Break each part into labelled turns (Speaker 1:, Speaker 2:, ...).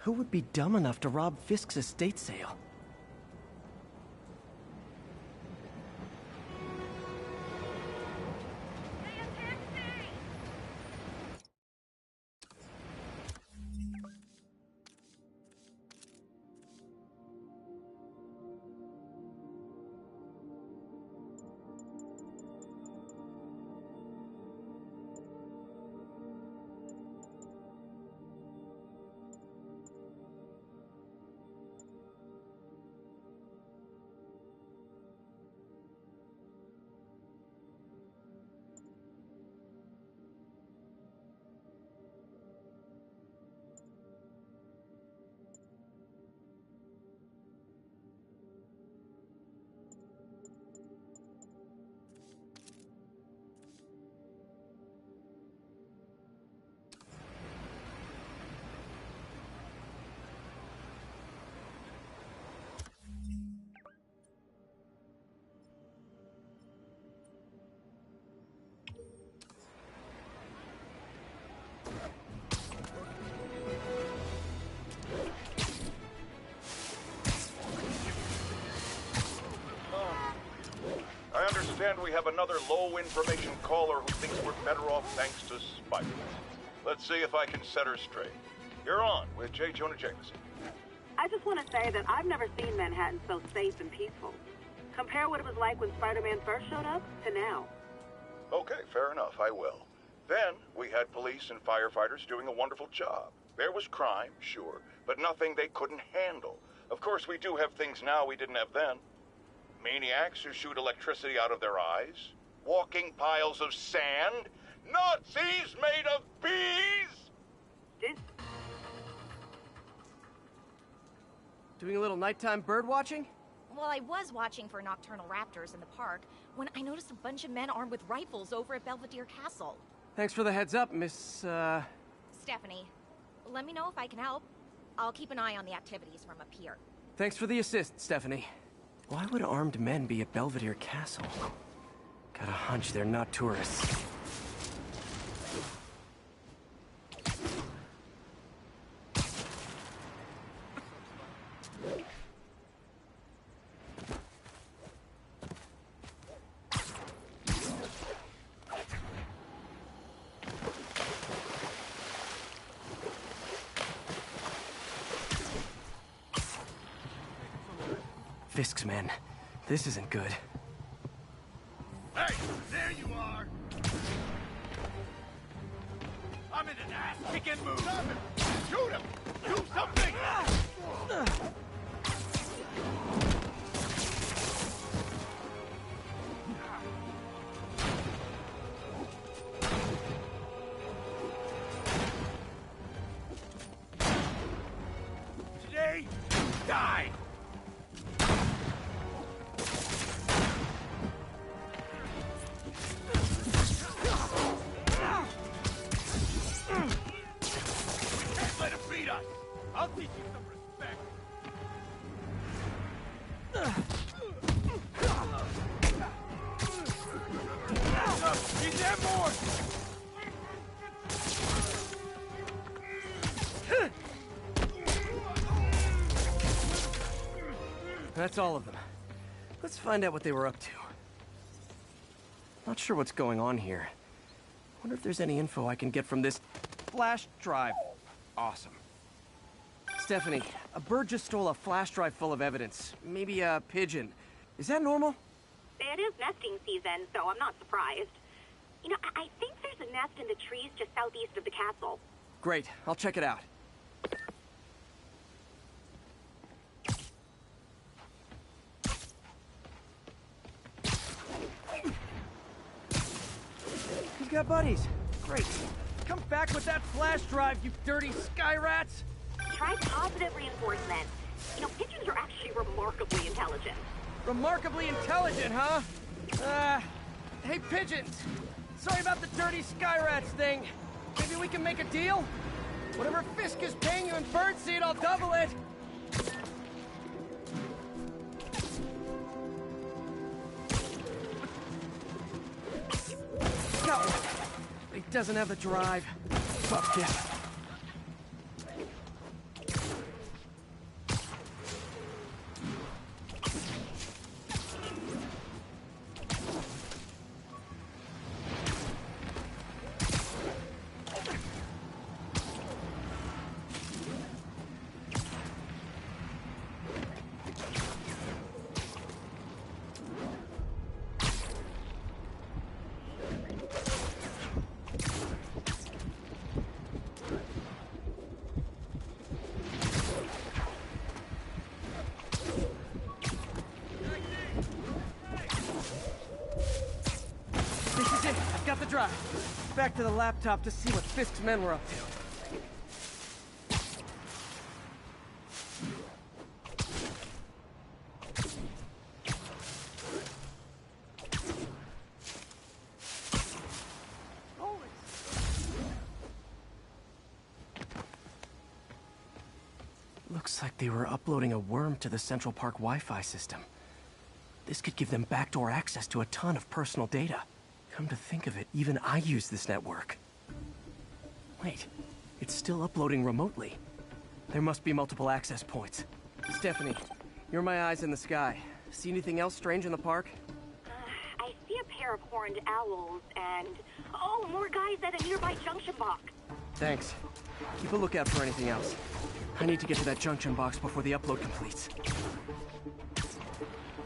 Speaker 1: Who would be dumb enough to rob Fisk's estate sale?
Speaker 2: I understand we have another low-information caller who thinks we're better off thanks to Spike. Let's see if I can set her straight. You're on with J. Jonah Jameson.
Speaker 3: I just want to say that I've never seen Manhattan so safe and peaceful. Compare what it was like when Spider-Man first showed up to now.
Speaker 2: Okay, fair enough, I will. Then, we had police and firefighters doing a wonderful job. There was crime, sure, but nothing they couldn't handle. Of course, we do have things now we didn't have then. Maniacs who shoot electricity out of their eyes, walking piles of sand, Nazis made of bees!
Speaker 1: Doing a little nighttime bird watching?
Speaker 4: Well, I was watching for nocturnal raptors in the park when I noticed a bunch of men armed with rifles over at Belvedere Castle.
Speaker 1: Thanks for the heads up, Miss,
Speaker 4: Stephanie, let me know if I can help. I'll keep an eye on the activities from up here.
Speaker 1: Thanks for the assist, Stephanie. Why would armed men be at Belvedere Castle? Got a hunch they're not tourists. Fisk's men. This isn't good.
Speaker 5: Hey, there you are! I'm in an ass-kicking mood! Stop him! Shoot him! Do something! Today, you die! I'll teach you some respect. He's there more.
Speaker 1: That's all of them. Let's find out what they were up to. Not sure what's going on here. Wonder if there's any info I can get from this flash drive. Awesome. Stephanie, a bird just stole a flash drive full of evidence. Maybe a pigeon. Is that normal?
Speaker 3: It is nesting season, so I'm not surprised. You know, I think there's a nest in the trees just southeast of the castle.
Speaker 1: Great, I'll check it out. He's got buddies. Great. Come back with that flash drive, you dirty sky rats!
Speaker 3: Try positive reinforcement. You know, pigeons are actually remarkably intelligent.
Speaker 1: Remarkably intelligent, huh? Hey, pigeons! Sorry about the dirty sky rats thing. Maybe we can make a deal? Whatever Fisk is paying you in birdseed, I'll double it! Got one. He doesn't have the drive. Fuck yeah. Back to the laptop to see what Fisk's men were up to. Looks like they were uploading a worm to the Central Park Wi-Fi system. This could give them backdoor access to a ton of personal data. Come to think of it, even I use this network. Wait, it's still uploading remotely. There must be multiple access points. Stephanie, you're my eyes in the sky. See anything else strange in the park?
Speaker 3: I see a pair of horned owls and... Oh, more guys at a nearby junction box.
Speaker 1: Thanks. Keep a lookout for anything else. I need to get to that junction box before the upload completes.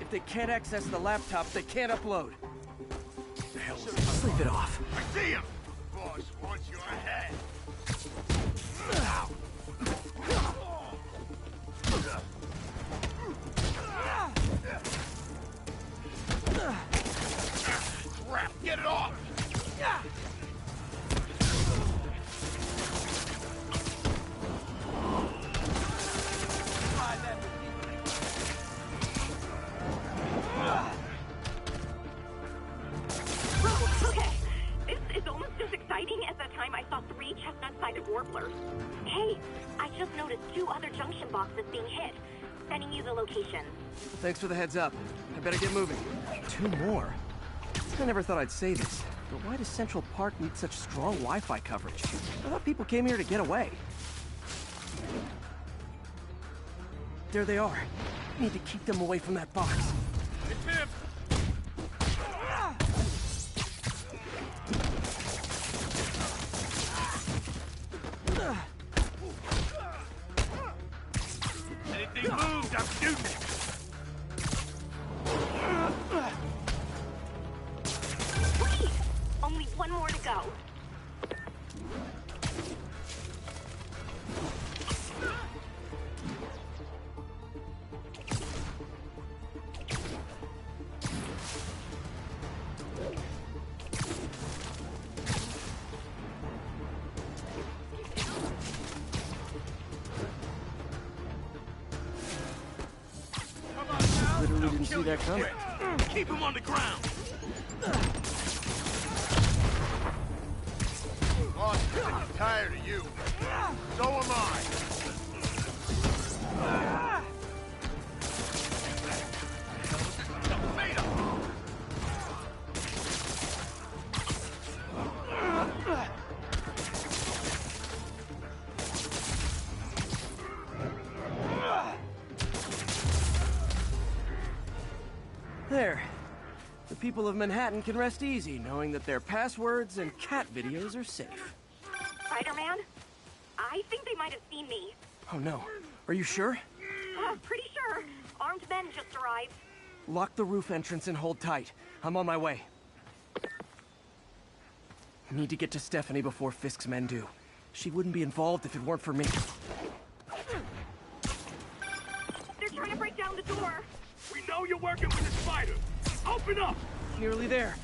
Speaker 1: If they can't access the laptop, they can't upload. Hell, sleep it off.
Speaker 5: I see him! Boss wants your head. Crap, get it off!
Speaker 3: Okay, this is almost as exciting as the time I saw 3 chestnut-sided warblers. Hey, I just noticed 2 other junction boxes being hit. Sending you the location.
Speaker 1: Thanks for the heads up. I better get moving. 2 more? I never thought I'd say this, but why does Central Park need such strong Wi-Fi coverage? I thought people came here to get away. There they are. Need to keep them away from that box.
Speaker 5: It's him! Anything moves, I'm shooting it!
Speaker 3: Sweet! Only 1 more to go.
Speaker 1: Literally didn't see that coming.
Speaker 5: Keep him on the ground! Boss is sick and tired of you. So am I.
Speaker 1: There. The people of Manhattan can rest easy knowing that their passwords and cat videos are safe.
Speaker 3: Spider-Man? I think they might have seen me.
Speaker 1: Oh no. Are you sure?
Speaker 3: Pretty sure. Armed men just arrived.
Speaker 1: Lock the roof entrance and hold tight. I'm on my way. Need to get to Stephanie before Fisk's men do. She wouldn't be involved if it weren't for me.
Speaker 3: They're trying to break down the door.
Speaker 5: We know you're working with the spider. Open up!
Speaker 1: Nearly there.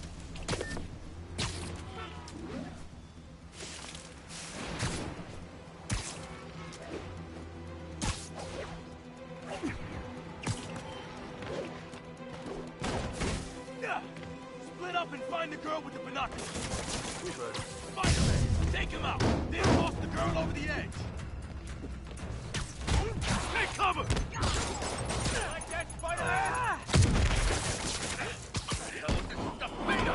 Speaker 5: Split up and find the girl with the binoculars. Spider-Man, take him out. Then toss the girl over the edge. Take cover! Like that, Spider-Man? What the hell is this stuff made of?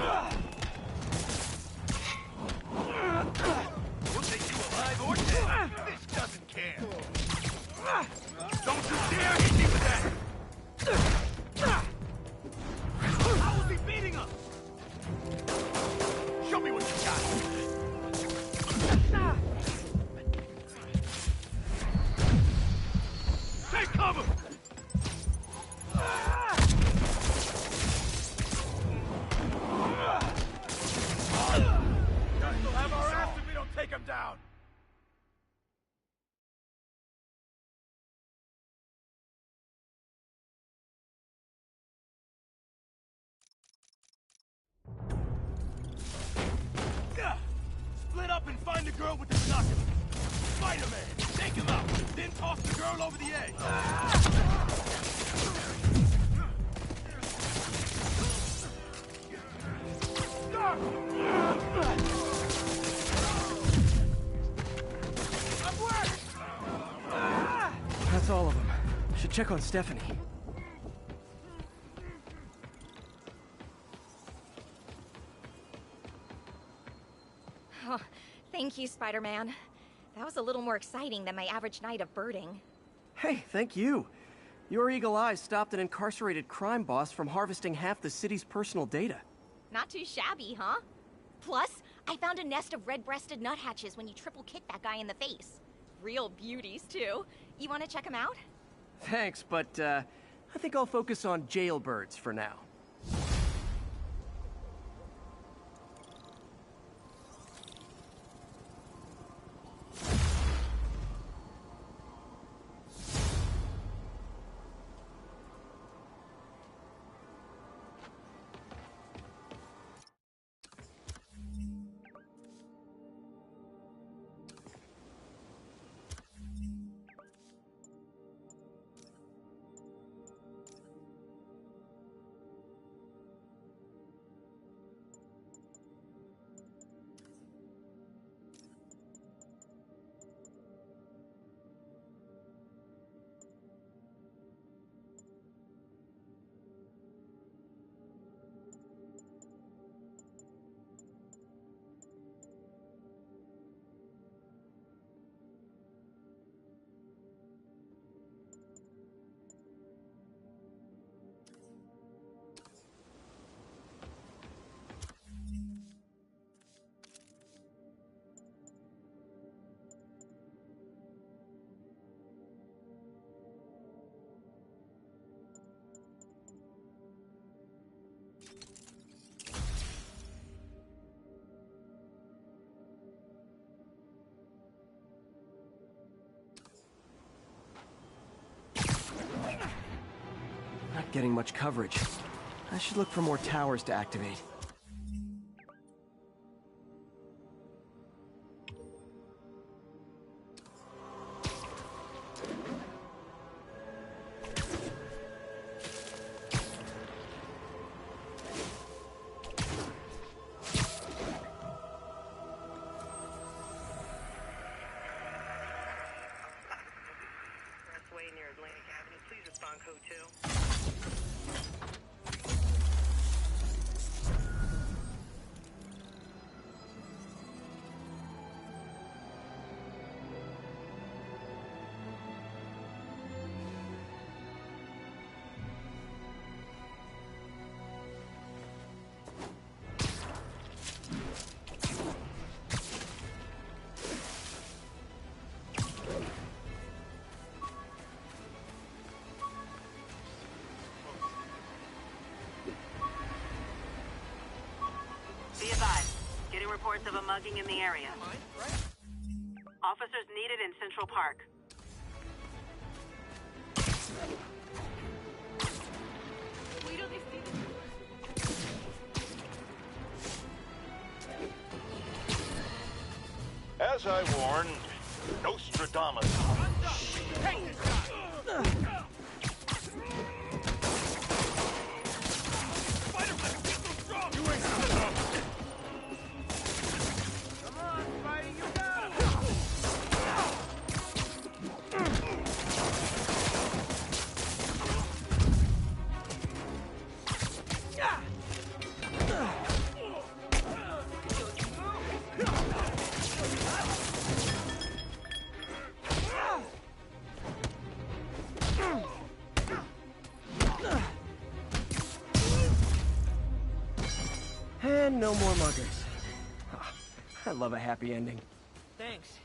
Speaker 5: We'll take you alive or dead. This doesn't care. Don't you dare hit me with that! How is he beating us? Show me what you got. Take cover! Split up and find the girl with the binoculars. Spider-Man, take him out, then toss the girl over the edge.
Speaker 1: That's all of them. Should check on Stephanie.
Speaker 4: Oh, thank you, Spider-Man. That was a little more exciting than my average night of birding.
Speaker 1: Hey, thank you. Your eagle eyes stopped an incarcerated crime boss from harvesting half the city's personal data.
Speaker 4: Not too shabby, huh? Plus, I found a nest of red-breasted nuthatches when you triple-kicked that guy in the face. Real beauties, too. You want to check them out?
Speaker 1: Thanks, but I think I'll focus on jailbirds for now. Not getting much coverage. I should look for more towers to activate.
Speaker 6: Expressway near Atlantic Avenue. Please respond code 2.
Speaker 7: Be advised. Getting reports of a mugging in the area. Officers needed in Central Park.
Speaker 2: As I warned, Nostradamus.
Speaker 5: Take this guy! Spider-Man, get so strong! You ain't so strong! Come on, Spidey, you got
Speaker 1: And no more muggers. Ah, I love a happy ending.
Speaker 8: Thanks.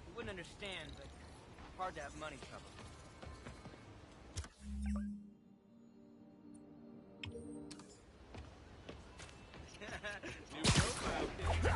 Speaker 8: You wouldn't understand, but hard to have money trouble. New profile pic.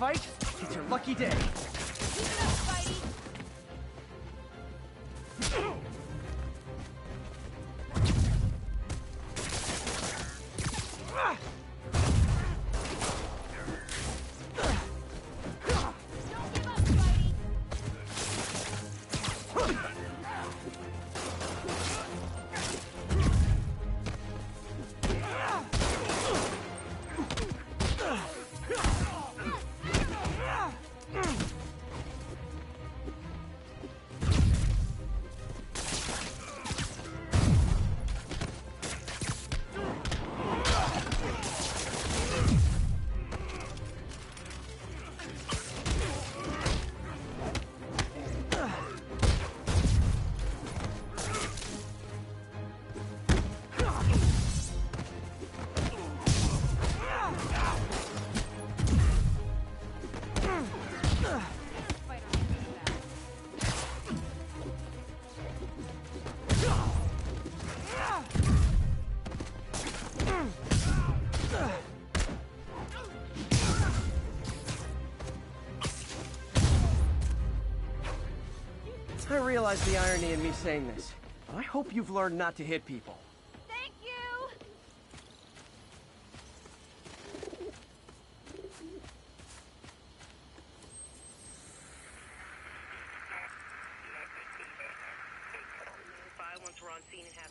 Speaker 1: fight, it's your lucky day.
Speaker 4: Keep it up, Spidey! Don't give up, Spidey!
Speaker 1: I realize the irony in me saying this. I hope you've learned not to hit people.
Speaker 4: Thank you!
Speaker 6: Notify once we're on scene and have...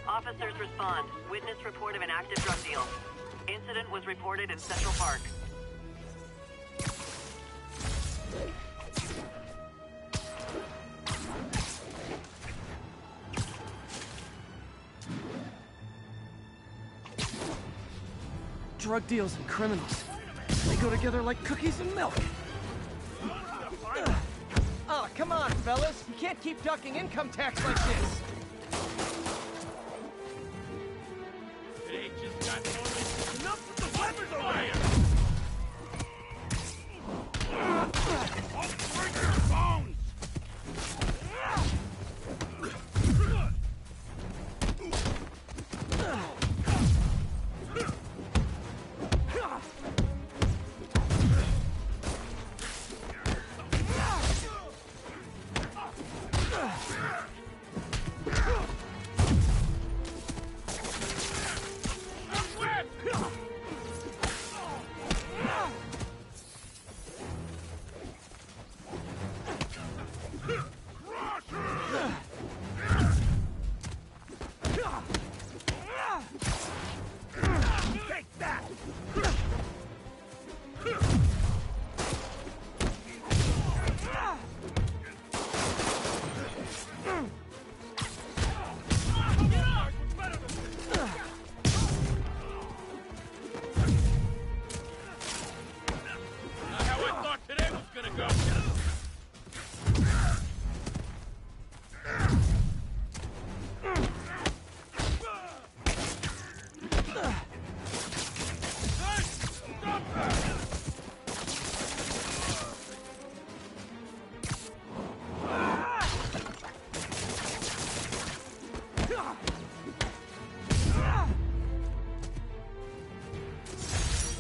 Speaker 6: Officers respond. Witness report of an active drug deal. Incident was reported in Central Park.
Speaker 1: Drug deals and criminals. They go together like cookies and milk. Oh, come on, fellas. You can't keep ducking income tax like this.
Speaker 5: It ain't just got enough with the weapons over here! I'll break your bones!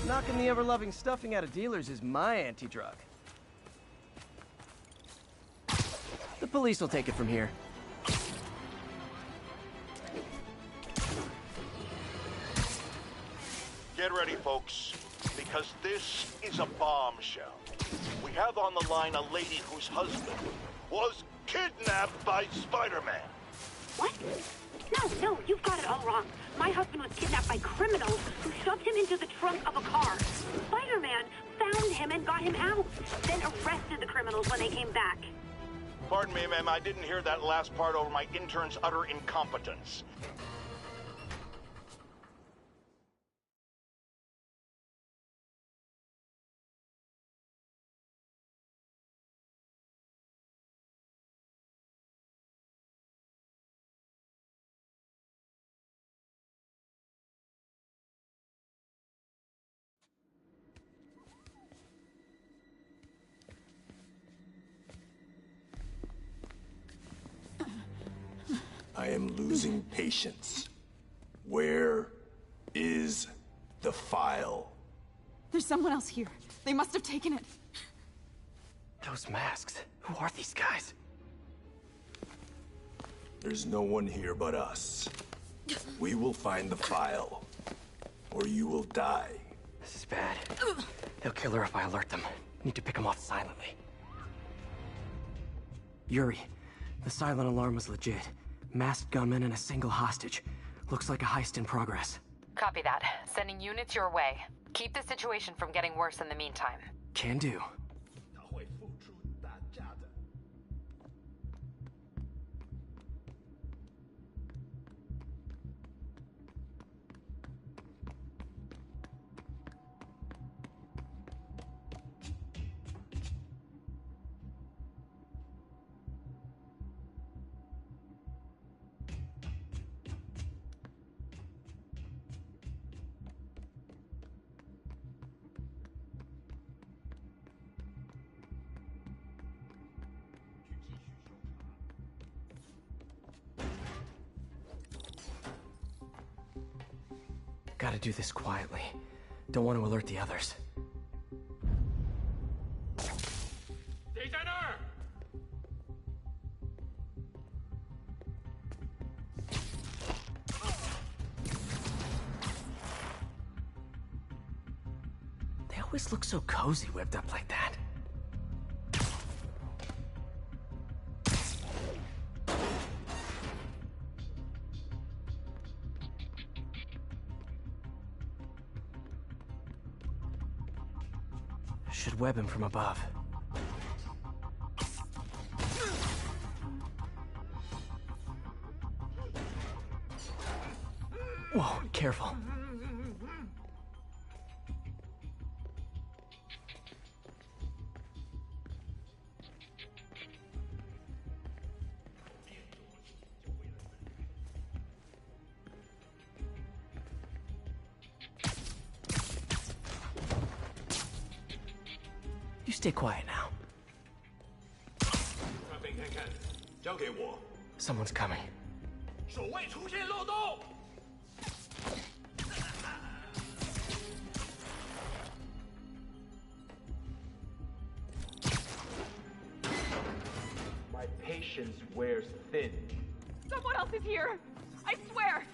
Speaker 1: Knocking the ever-loving stuffing out of dealers is my anti-drug. The police will take it from here.
Speaker 2: Get ready, folks, because this is a bombshell. We have on the line a lady whose husband was kidnapped by Spider-Man.
Speaker 3: What? No, you've got it all wrong. My husband was kidnapped by criminals who shoved him into the trunk of a car. Spider-Man found him and got him out, then arrested the criminals when they came back.
Speaker 2: Pardon me, ma'am, I didn't hear that last part over my intern's utter incompetence.
Speaker 9: losing patience. Where is the file?
Speaker 10: There's someone else here. They must have taken it.
Speaker 1: Those masks. Who are these guys?
Speaker 9: There's no one here but us. We will find the file, or you will die.
Speaker 1: This is bad. They'll kill her if I alert them. Need to pick them off silently. Yuri, the silent alarm was legit. Masked gunmen and a single hostage. Looks like a heist in progress.
Speaker 11: Copy that. Sending units your way. Keep the situation from getting worse in the meantime.
Speaker 1: Can do. Gotta do this quietly. Don't want to alert the others. They always look so cozy whipped up like that. Should web him from above. Whoa, careful. You stay quiet now. Someone's coming.
Speaker 12: My patience wears thin.
Speaker 10: Someone else is here. I swear.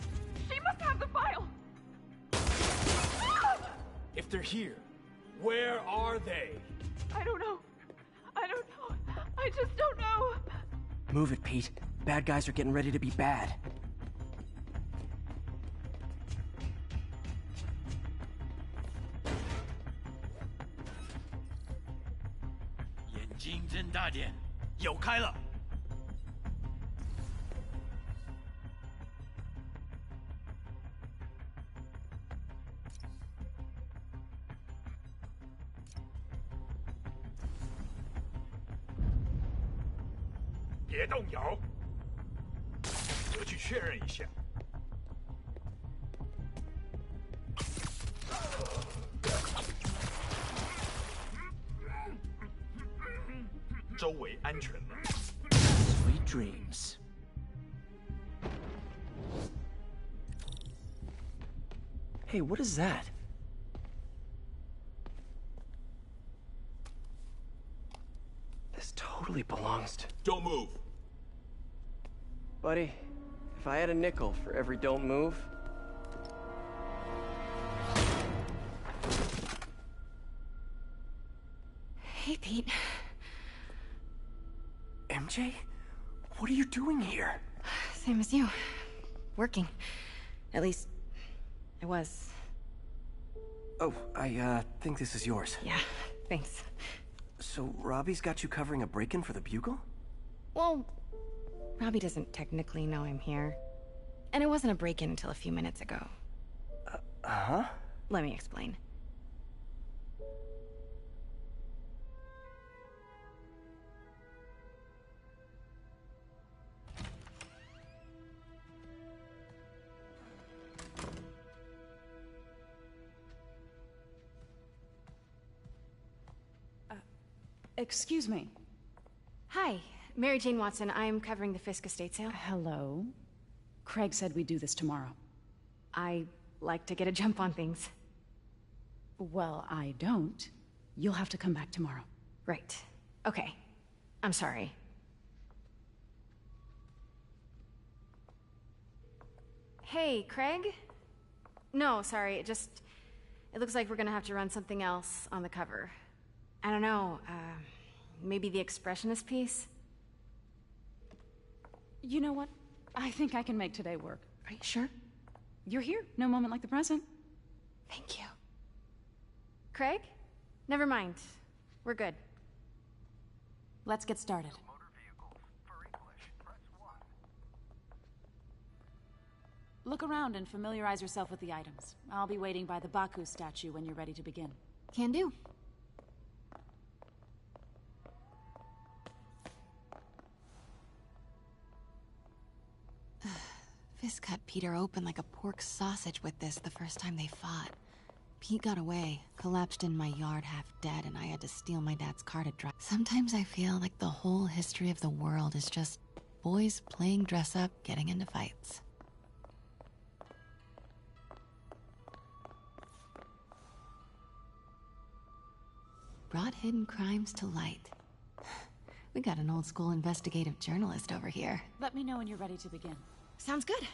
Speaker 10: She must have the file.
Speaker 12: If they're here, where are they?
Speaker 10: I don't know. I don't know. I just don't know.
Speaker 1: Move it, Pete. Bad guys are getting ready to be bad. Sweet dreams. Hey, what is that? This totally belongs to...
Speaker 12: Don't move.
Speaker 1: Buddy, if I had a nickel for every don't move...
Speaker 10: Hey, Pete.
Speaker 1: MJ? What are you doing here?
Speaker 10: Same as you. Working. At least, I was.
Speaker 1: Oh, I think this is yours.
Speaker 10: Yeah, thanks.
Speaker 1: So, Robbie's got you covering a break-in for the Bugle?
Speaker 10: Well, Robbie doesn't technically know I'm here. And it wasn't a break-in until a few minutes ago.
Speaker 1: Huh?
Speaker 10: Let me explain.
Speaker 13: Excuse me.
Speaker 10: Hi, Mary Jane Watson. I'm covering the Fisk estate sale.
Speaker 13: Hello. Craig said we'd do this tomorrow.
Speaker 10: I like to get a jump on things.
Speaker 13: Well, I don't. You'll have to come back tomorrow.
Speaker 10: Right. Okay. I'm sorry. Hey, Craig? No, sorry, it looks like we're gonna have to run something else on the cover. I don't know, maybe the expressionist piece?
Speaker 13: You know what? I think I can make today work.
Speaker 10: Are you sure?
Speaker 13: You're here. No moment like the present.
Speaker 10: Thank you. Craig? Never mind. We're good.
Speaker 13: Let's get started. Look around and familiarize yourself with the items. I'll be waiting by the Baku statue when you're ready to begin.
Speaker 10: Can do. Fisk cut Peter open like a pork sausage with this the first time they fought. Pete got away, collapsed in my yard half dead, and I had to steal my dad's car to drive. Sometimes I feel like the whole history of the world is just boys playing dress up, getting into fights. Brought hidden crimes to light. We got an old school investigative journalist over here.
Speaker 13: Let me know when you're ready to begin.
Speaker 10: Sounds good.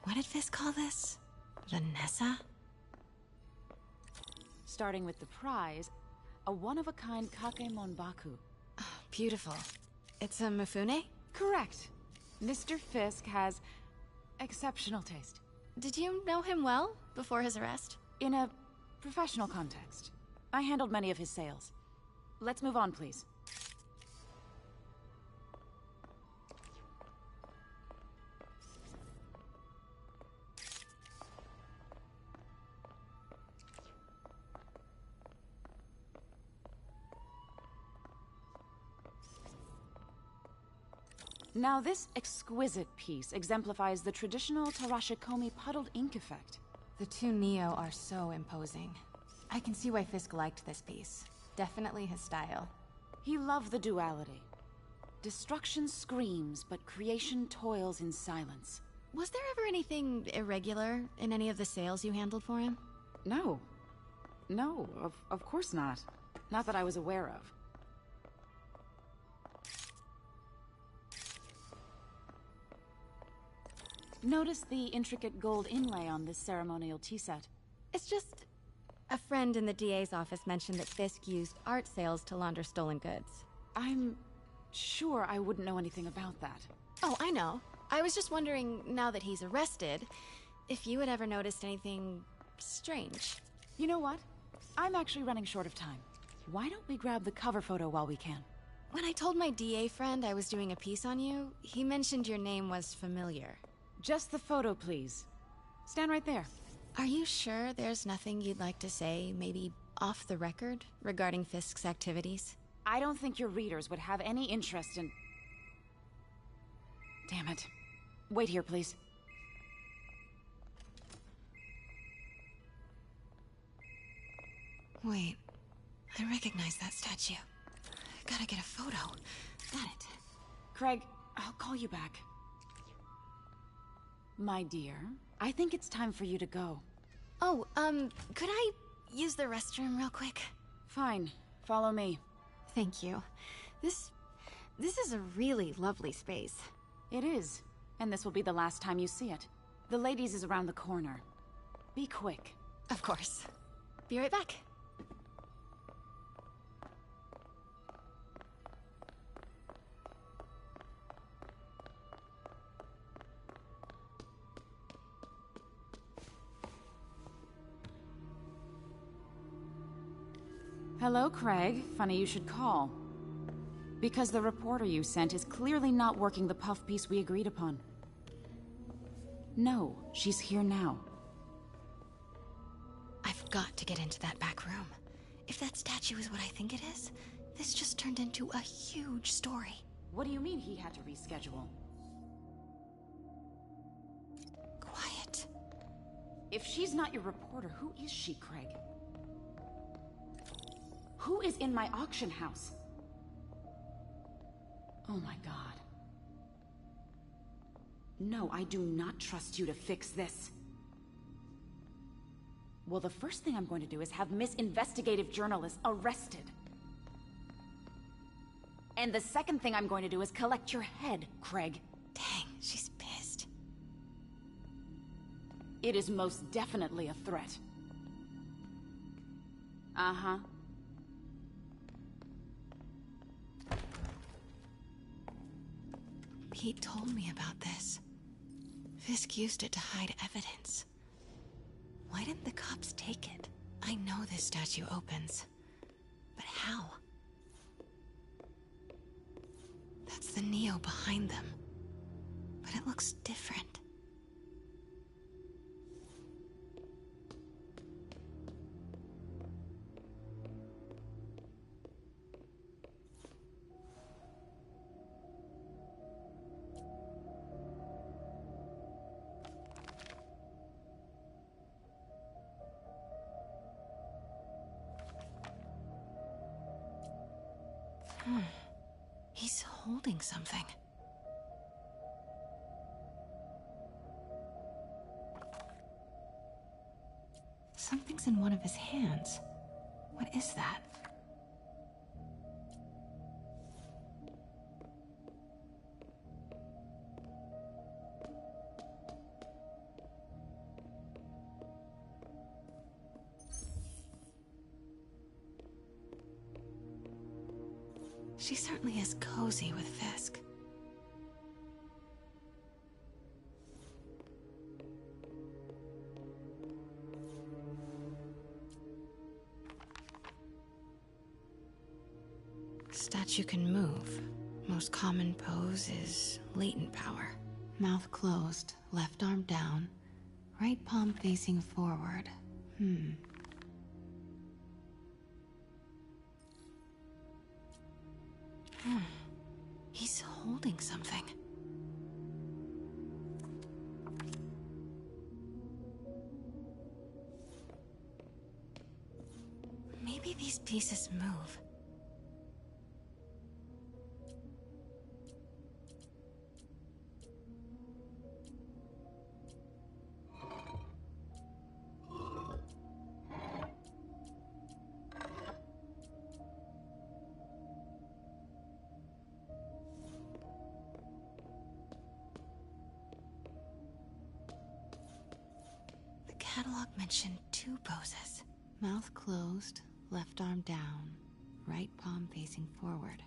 Speaker 10: What did Fisk call this? Vanessa?
Speaker 13: Starting with the prize, a one-of-a-kind Kakemon Baku.
Speaker 10: Oh, beautiful. It's a Mifune?
Speaker 13: Correct. Mr. Fisk has exceptional taste.
Speaker 10: Did you know him well before his arrest?
Speaker 13: In a professional context. I handled many of his sales. Let's move on, please. Now, this exquisite piece exemplifies the traditional Tarashikomi puddled ink effect.
Speaker 10: The two Neo are so imposing. I can see why Fisk liked this piece. Definitely his style.
Speaker 13: He loved the duality. Destruction screams, but creation toils in silence.
Speaker 10: Was there ever anything irregular in any of the sales you handled for him?
Speaker 13: No. No, of course not. Not that I was aware of. Notice the intricate gold inlay on this ceremonial tea set.
Speaker 10: It's just... a friend in the DA's office mentioned that Fisk used art sales to launder stolen goods.
Speaker 13: I'm sure I wouldn't know anything about that.
Speaker 10: Oh, I know. I was just wondering, now that he's arrested, if you had ever noticed anything strange.
Speaker 13: You know what? I'm actually running short of time. Why don't we grab the cover photo while we can?
Speaker 10: When I told my DA friend I was doing a piece on you, he mentioned your name was familiar.
Speaker 13: Just the photo, please. Stand right there.
Speaker 10: Are you sure there's nothing you'd like to say, maybe off the record, regarding Fisk's activities?
Speaker 13: I don't think your readers would have any interest in... Damn it. Wait here, please.
Speaker 10: Wait. I recognize that statue. Gotta get a photo. Got it.
Speaker 13: Craig, I'll call you back. My dear, I think it's time for you to go.
Speaker 10: Oh, could I use the restroom real quick?
Speaker 13: Fine. Follow me.
Speaker 10: Thank you. This is a really lovely space.
Speaker 13: It is. And this will be the last time you see it. The ladies is around the corner. Be quick.
Speaker 10: Of course. Be right back.
Speaker 13: Hello, Craig. Funny you should call. Because the reporter you sent is clearly not working the puff piece we agreed upon. No, she's here now.
Speaker 10: I've got to get into that back room. If that statue is what I think it is, this just turned into a huge story.
Speaker 13: What do you mean he had to reschedule?
Speaker 10: Quiet.
Speaker 13: If she's not your reporter, who is she, Craig? Who is in my auction house? Oh my god. No, I do not trust you to fix this. Well, the first thing I'm going to do is have Miss Investigative Journalist arrested. And the second thing I'm going to do is collect your head, Craig.
Speaker 10: Dang, she's pissed.
Speaker 13: It is most definitely a threat. Uh-huh.
Speaker 10: Pete told me about this. Fisk used it to hide evidence. Why didn't the cops take it? I know this statue opens. But how? That's the Neo behind them. But it looks different. He's holding something. Something's in one of his hands. What is that? She certainly is cozy with Fisk. Statue can move. Most common pose is latent power. Mouth closed, left arm down, right palm facing forward. He's holding something. Maybe these pieces move. The catalog mentioned 2 poses. Mouth closed, left arm down, right palm facing forward.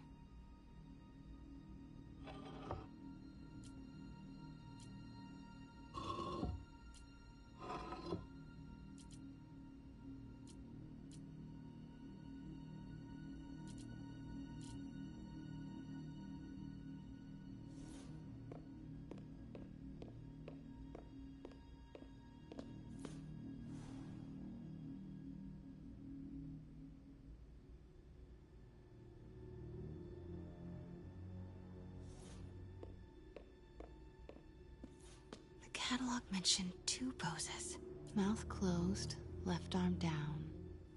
Speaker 10: The catalog mentioned 2 poses. Mouth closed, left arm down,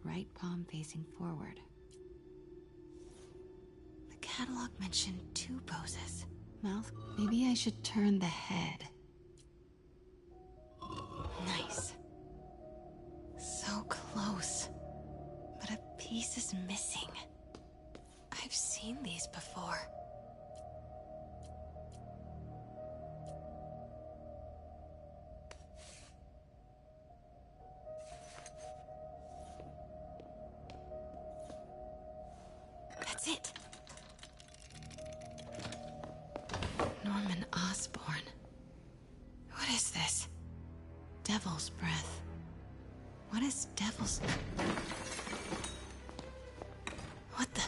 Speaker 10: right palm facing forward. The catalog mentioned 2 poses. Mouth... Maybe I should turn the head. Nice. So close. But a piece is missing. I've seen these before. That's it. Norman Osborn. What is this? Devil's breath. What is devil's... What the...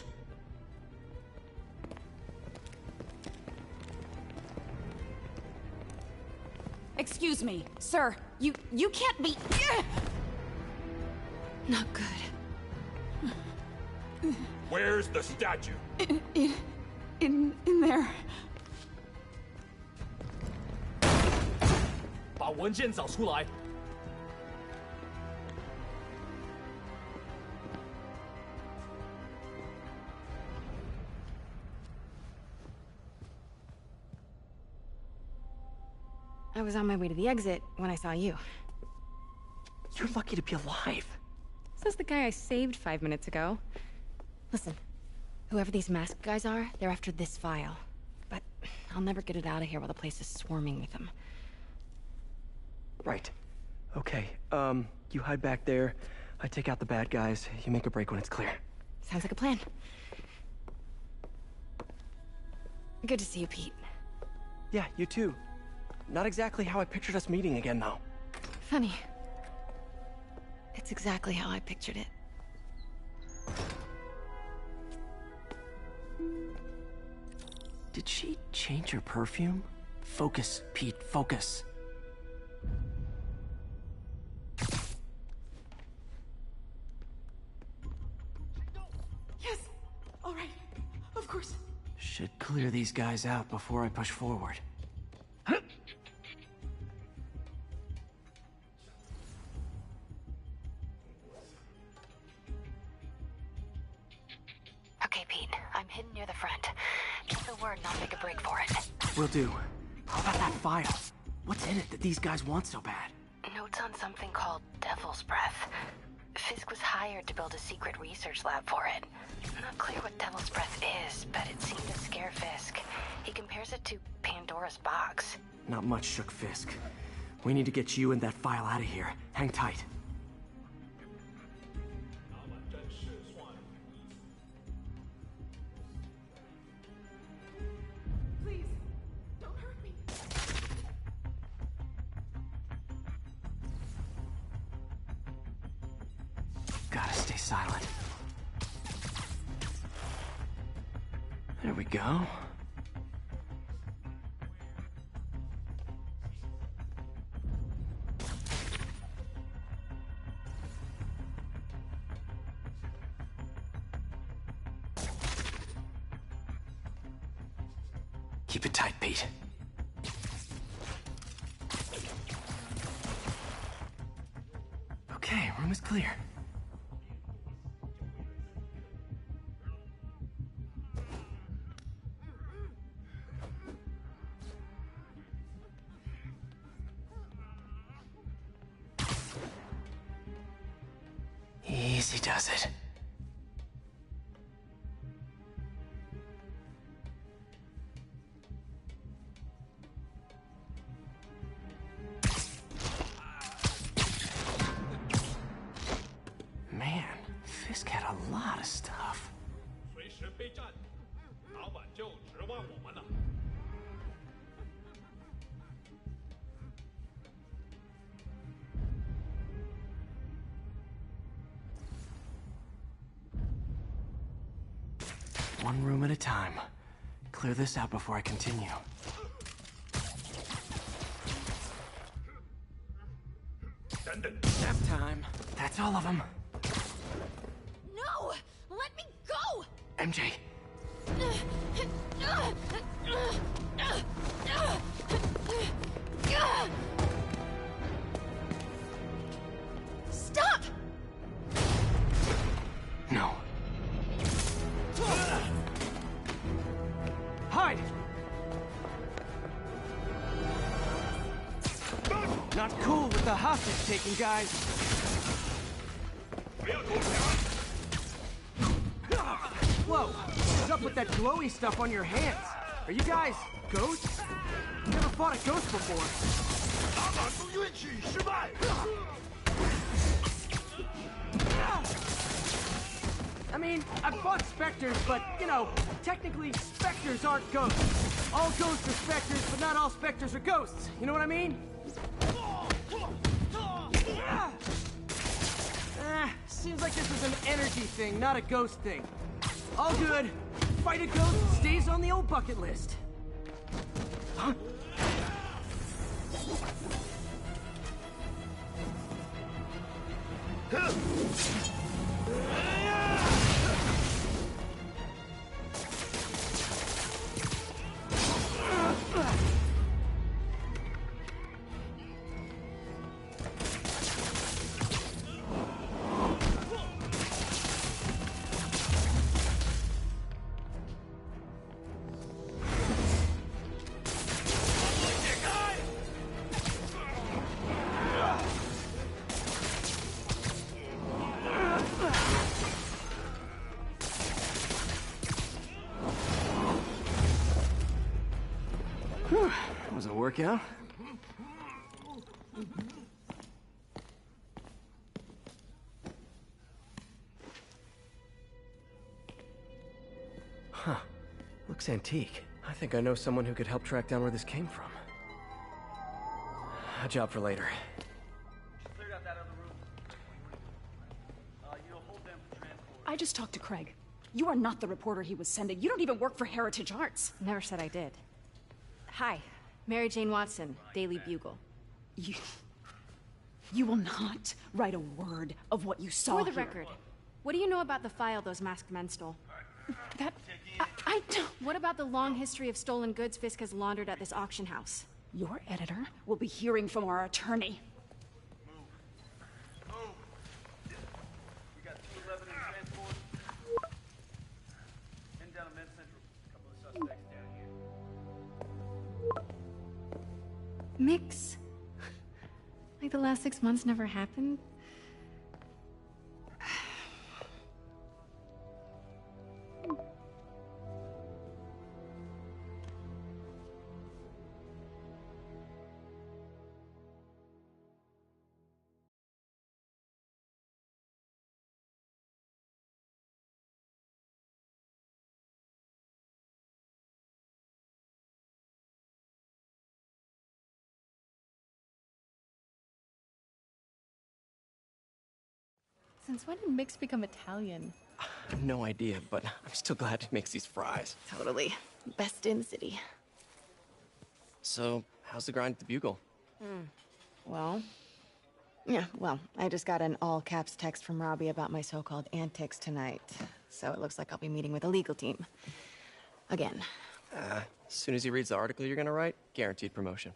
Speaker 13: Excuse me, sir. You can't be...
Speaker 10: Not good.
Speaker 12: Where's the statue?
Speaker 13: In there.
Speaker 12: 把文件找出来。
Speaker 14: I was on my way to the exit when I saw you.
Speaker 1: You're lucky to be alive.
Speaker 14: Says the guy I saved 5 minutes ago. Listen, whoever these masked guys are, they're after this file. But I'll never get it out of here while the place is swarming with them.
Speaker 1: Right. Okay, you hide back there. I take out the bad guys. You make a break when it's clear.
Speaker 14: Sounds like a plan. Good to see you, Pete.
Speaker 1: Yeah, you too. Not exactly how I pictured us meeting again, though.
Speaker 14: Funny. It's exactly how I pictured it.
Speaker 1: Did she change her perfume? Focus, Pete, focus.
Speaker 14: Yes! All right. Of course.
Speaker 1: Should clear these guys out before I push forward.
Speaker 11: Okay, Pete. I'm hidden near the front. Give the word and I'll make a break for it.
Speaker 1: Will do. How about that file? What's in it that these guys want so bad?
Speaker 11: Notes on something called Devil's Breath. Fisk was hired to build a secret research lab for it. Not clear what Devil's Breath is, but it seemed to scare Fisk. He compares it to Pandora's box.
Speaker 1: Not much shook Fisk. We need to get you and that file out of here. Hang tight.
Speaker 14: Please, don't hurt me.
Speaker 1: Gotta stay silent. There we go. Keep it tight, Pete. Okay, room is clear. Easy does it. Man, Fisk had a lot of stuff.
Speaker 12: 随时备战，早晚就指望我们了。
Speaker 1: One room at a time. Clear this out before I continue. Nap time. That's all of them.
Speaker 4: No! Let me go!
Speaker 1: MJ.
Speaker 4: Stop!
Speaker 1: No. Hide! Not cool with the hostage-taking, guys. Whoa! What's up with that glowy stuff on your hands? Are you guys ghosts? Never fought a ghost before. I mean, I've fought specters, but, you know, technically, specters aren't ghosts. All ghosts are specters, but not all specters are ghosts. You know what I mean? Seems like this is an energy thing, not a ghost thing. All good. Fight a ghost stays on the old bucket list. Huh? work out? Huh. Looks antique. I think I know someone who could help track down where this came from. A job for later.
Speaker 15: I just talked to Craig. You are not the reporter he was sending. You don't even work for Heritage Arts.
Speaker 14: Never said I did. Hi, Mary Jane Watson, Daily Bugle.
Speaker 15: You will not write a word of what you saw
Speaker 14: For the
Speaker 15: here.
Speaker 14: record, what do you know about the file those masked men stole?
Speaker 15: I don't...
Speaker 14: What about the long history of stolen goods Fisk has laundered at this auction house?
Speaker 15: Your editor will be hearing from our attorney.
Speaker 5: We got 211 in transport. Heading down to Med Central. A couple of suspects down here.
Speaker 14: Mix? Like the last 6 months never happened? Since when did Mix become Italian?
Speaker 1: I have no idea, but I'm still glad he makes these fries.
Speaker 14: Totally. Best in the city.
Speaker 1: So, how's the grind at the Bugle?
Speaker 14: Well, I just got an all-caps text from Robbie about my so-called antics tonight. So it looks like I'll be meeting with a legal team. Again.
Speaker 1: As soon as he reads the article you're gonna write, guaranteed promotion.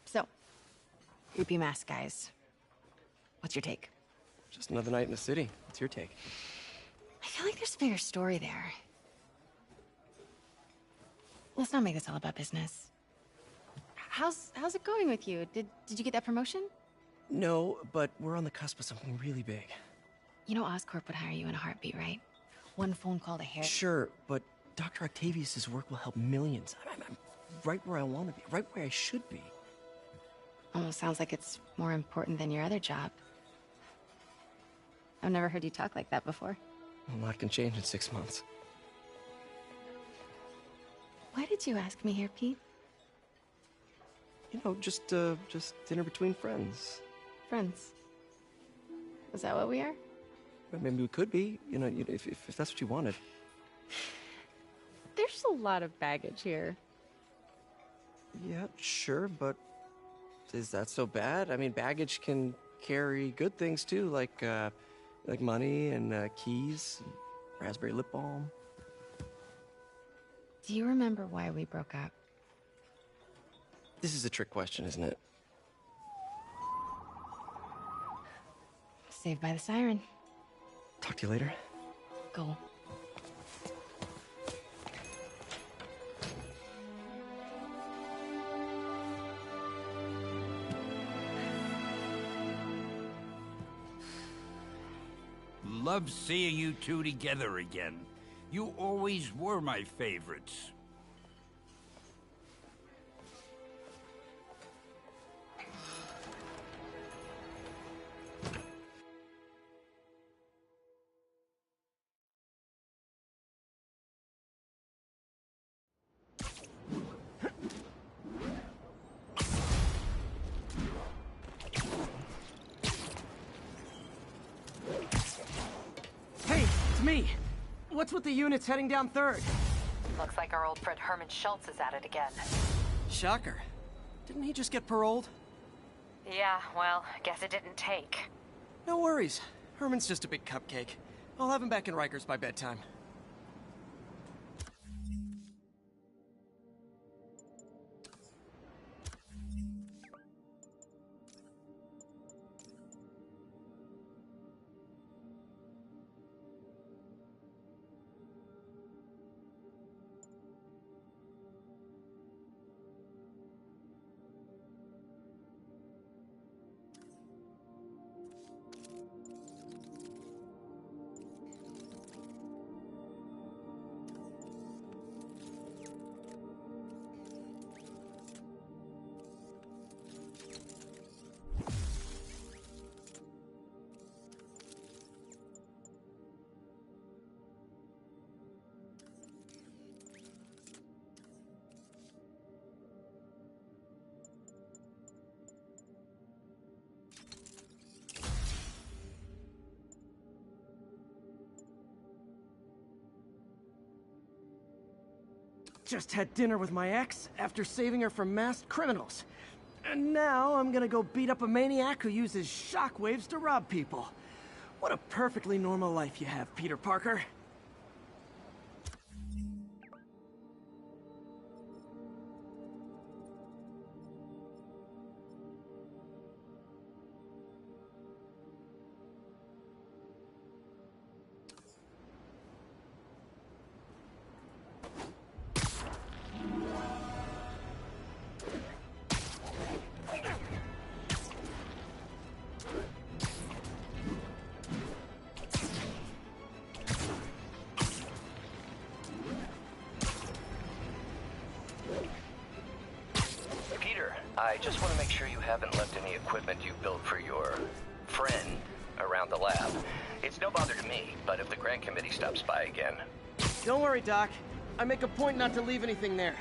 Speaker 14: So, creepy mask guys. What's your take?
Speaker 1: Just another night in the city. What's your take?
Speaker 14: I feel like there's a bigger story there. Let's not make this all about business. How's it going with you? Did you get that promotion?
Speaker 1: No, but we're on the cusp of something really big.
Speaker 14: You know Oscorp would hire you in a heartbeat, right? One phone call to Harry.
Speaker 1: Sure, but Dr. Octavius's work will help millions. I'm right where I want to be, right where I should be.
Speaker 14: Almost sounds like it's more important than your other job. I've never heard you talk like that before.
Speaker 1: A lot can change in 6 months.
Speaker 14: Why did you ask me here, Pete?
Speaker 1: You know, just dinner between friends.
Speaker 14: Friends. Is that what we are?
Speaker 1: Well, maybe we could be, you know, if that's what you wanted.
Speaker 14: There's a lot of baggage here.
Speaker 1: Yeah, sure, but is that so bad? I mean, baggage can carry good things too, like money and keys, and raspberry lip balm.
Speaker 14: Do you remember why we broke up?
Speaker 1: This is a trick question, isn't it?
Speaker 14: Saved by the siren.
Speaker 1: Talk to you later.
Speaker 14: Go.
Speaker 16: Love seeing you two together again. You always were my favorites.
Speaker 1: Hey, it's me. What's with the units heading down 3rd?
Speaker 11: Looks like our old friend Herman Schultz is at it again.
Speaker 1: Shocker. Didn't he just get paroled?
Speaker 11: Yeah, well, guess it didn't take.
Speaker 1: No worries. Herman's just a big cupcake. I'll have him back in Rikers by bedtime. just had dinner with my ex after saving her from masked criminals. And now I'm gonna go beat up a maniac who uses shockwaves to rob people. What a perfectly normal life you have, Peter Parker.
Speaker 17: I just want to make sure you haven't left any equipment you built for your friend around the lab. It's no bother to me, but if the grant committee stops by again...
Speaker 1: Don't worry, Doc. I make a point not to leave anything there.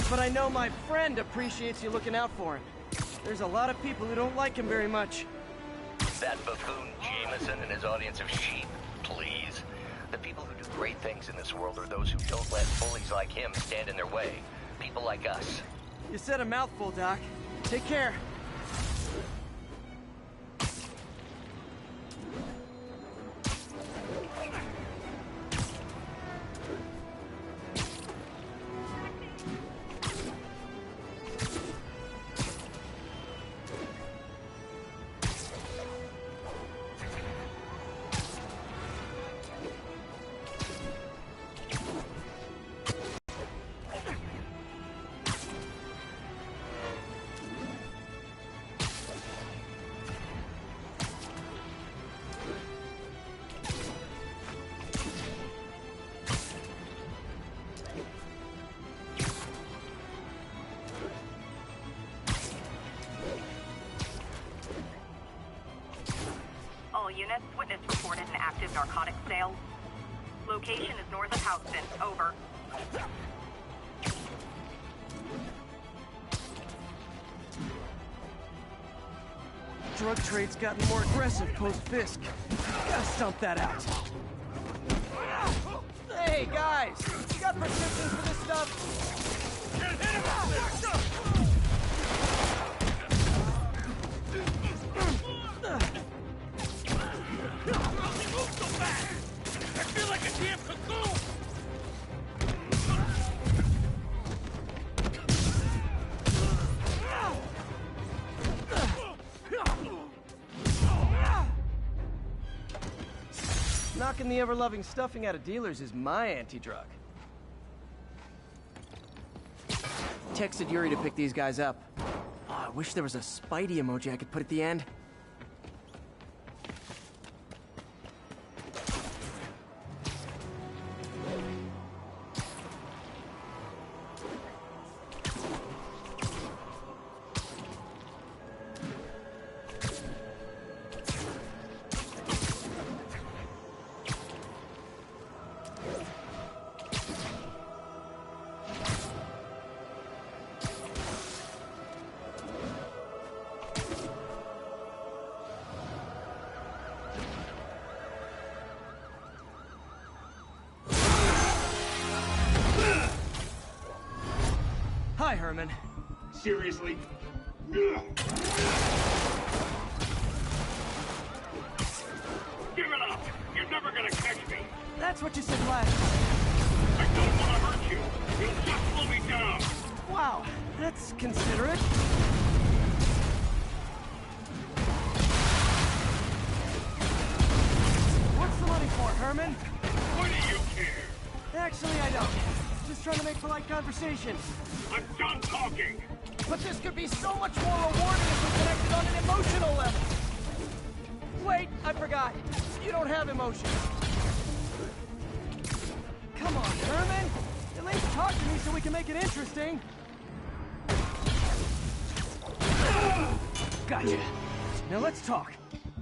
Speaker 1: But I know my friend appreciates you looking out for him. There's a lot of people who don't like him very much.
Speaker 17: That buffoon Jameson and his audience of sheep, please. The people who do great things in this world are those who don't let bullies like him stand in their way. People like us.
Speaker 1: You said a mouthful, Doc. Take care.
Speaker 6: Units, witness reported an active narcotics sale. Location is north of Houston. Over.
Speaker 1: Drug trade's gotten more aggressive post-Fisk. Gotta stomp that out. Hey, guys! You got prescriptions for this stuff?
Speaker 5: Hit him! Move so fast! I feel like a damn cocoon!
Speaker 1: Knocking the ever-loving stuffing out of dealers is my anti-drug. Texted Yuri to pick these guys up. Oh, I wish there was a Spidey emoji I could put at the end. Hi, Herman.
Speaker 5: Seriously? Give it up! You're never gonna catch me!
Speaker 1: That's what you said last time.
Speaker 5: I don't want to hurt you! You'll just slow me down!
Speaker 1: Wow, that's considerate. What's the money for, Herman?
Speaker 5: Why do you care?
Speaker 1: Actually, I don't. Just trying to make polite conversation.
Speaker 5: I'm done talking!
Speaker 1: But this could be so much more rewarding if we connected on an emotional level. Wait, I forgot. You don't have emotions. Come on, Herman. At least talk to me so we can make it interesting. Gotcha. Now let's talk.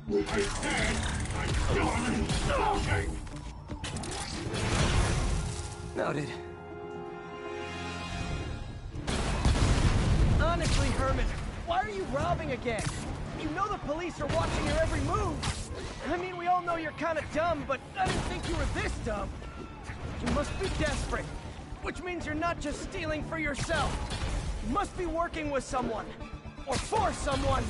Speaker 5: I said I'm done talking!
Speaker 1: Noted. Honestly, Herman, why are you robbing again? You know the police are watching your every move. I mean, we all know you're kind of dumb, but I didn't think you were this dumb. You must be desperate. Which means you're not just stealing for yourself. You must be working with someone. Or for someone.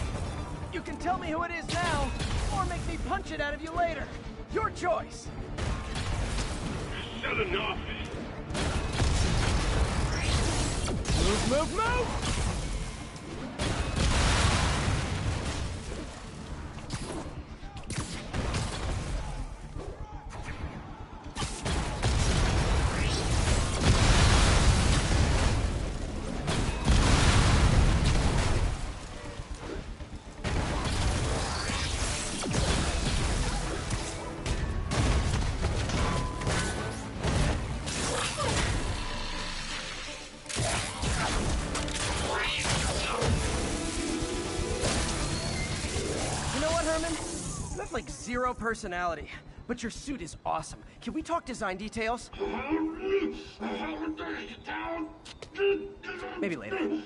Speaker 1: You can tell me who it is now, or make me punch it out of you later. Your choice.
Speaker 5: Said enough.
Speaker 1: Move, move, move! Like zero personality, but your suit is awesome. Can we talk design details? Maybe later.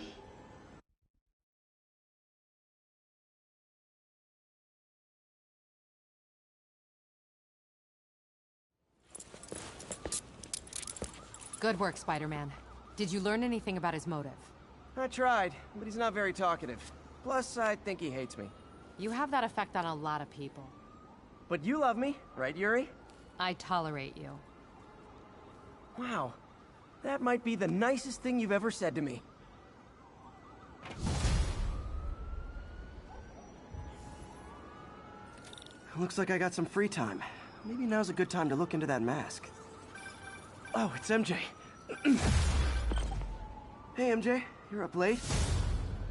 Speaker 18: Good work, Spider-Man. Did you learn anything about his motive?
Speaker 1: I tried, but he's not very talkative. Plus, I think he hates me.
Speaker 18: You have that effect on a lot of people.
Speaker 1: But you love me, right, Yuri?
Speaker 18: I tolerate you.
Speaker 1: Wow. That might be the nicest thing you've ever said to me. Looks like I got some free time. Maybe now's a good time to look into that mask. Oh, it's MJ. Hey, MJ. You're up late?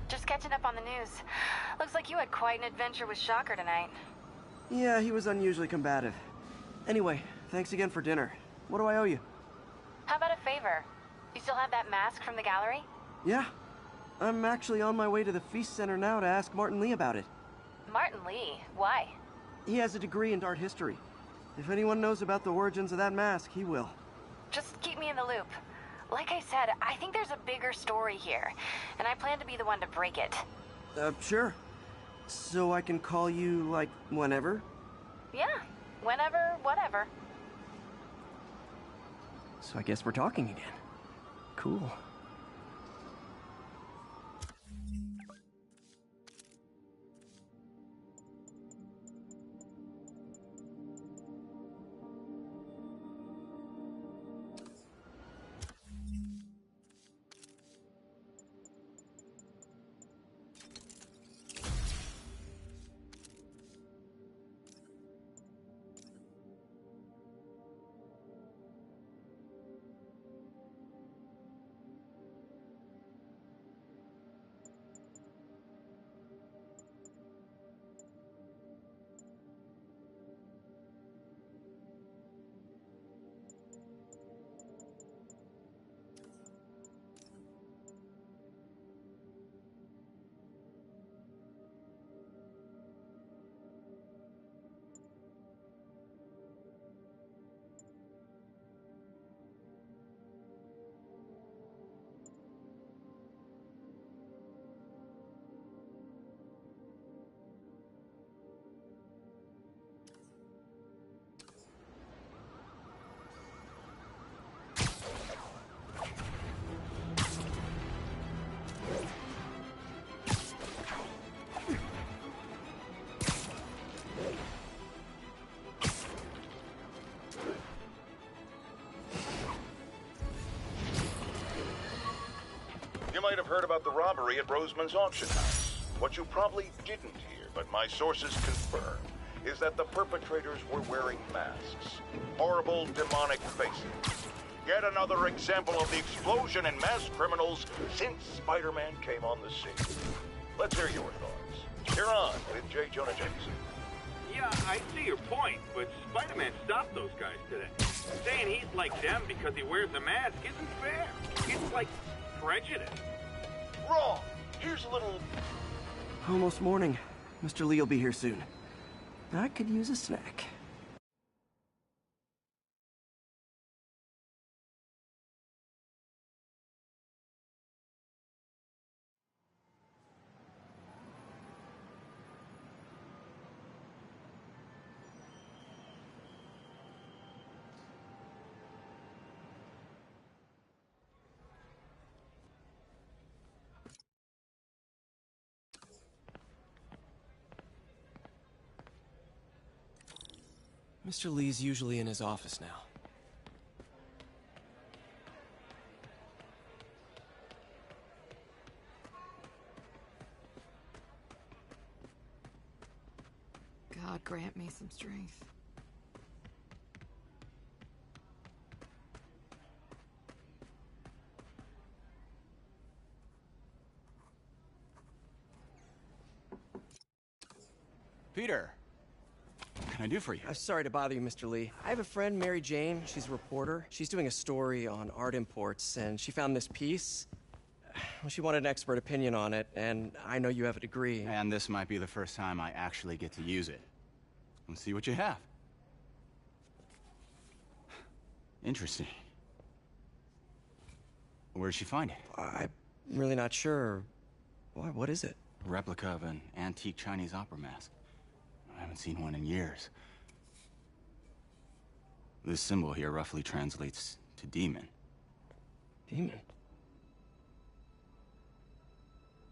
Speaker 11: Just catching up on the news. Looks like you had quite an adventure with Shocker tonight.
Speaker 1: Yeah, he was unusually combative. Anyway, thanks again for dinner. What do I owe you?
Speaker 11: How about a favor? You still have that mask from the gallery?
Speaker 1: Yeah. I'm actually on my way to the Feast Center now to ask Martin Lee about it.
Speaker 11: Martin Lee? Why?
Speaker 1: He has a degree in art history. If anyone knows about the origins of that mask, he will.
Speaker 11: Just keep me in the loop. Like I said, I think there's a bigger story here, and I plan to be the one to break it.
Speaker 1: Sure. So I can call you, like, whenever?
Speaker 11: Yeah, whenever, whatever.
Speaker 1: So I guess we're talking again. Cool.
Speaker 2: You might have heard about the robbery at Roseman's auction house. What you probably didn't hear, but my sources confirm, is that the perpetrators were wearing masks. Horrible, demonic faces. Yet another example of the explosion in mass criminals since Spider-Man came on the scene. Let's hear your thoughts. You're on with J. Jonah Jameson.
Speaker 5: Yeah, I see your point, but Spider-Man stopped those guys today. Saying he's like them because he wears the mask isn't fair. It's like prejudice.
Speaker 2: Wrong. Here's a little...
Speaker 1: Almost morning. Mr. Lee will be here soon. I could use a snack. Mr. Lee's usually in his office now.
Speaker 18: God grant me some strength.
Speaker 19: Peter, what can I do for you?
Speaker 1: I'm sorry to bother you, Mr. Lee. I have a friend, Mary Jane. She's a reporter. She's doing a story on art imports, and she found this piece. Well, she wanted an expert opinion on it, and I know you have a degree.
Speaker 19: And this might be the first time I actually get to use it. Let's see what you have. Interesting. Where did she find it?
Speaker 1: I'm really not sure. Why, what is it?
Speaker 19: A replica of an antique Chinese opera mask. I haven't seen one in years. This symbol here roughly translates to demon.
Speaker 1: Demon?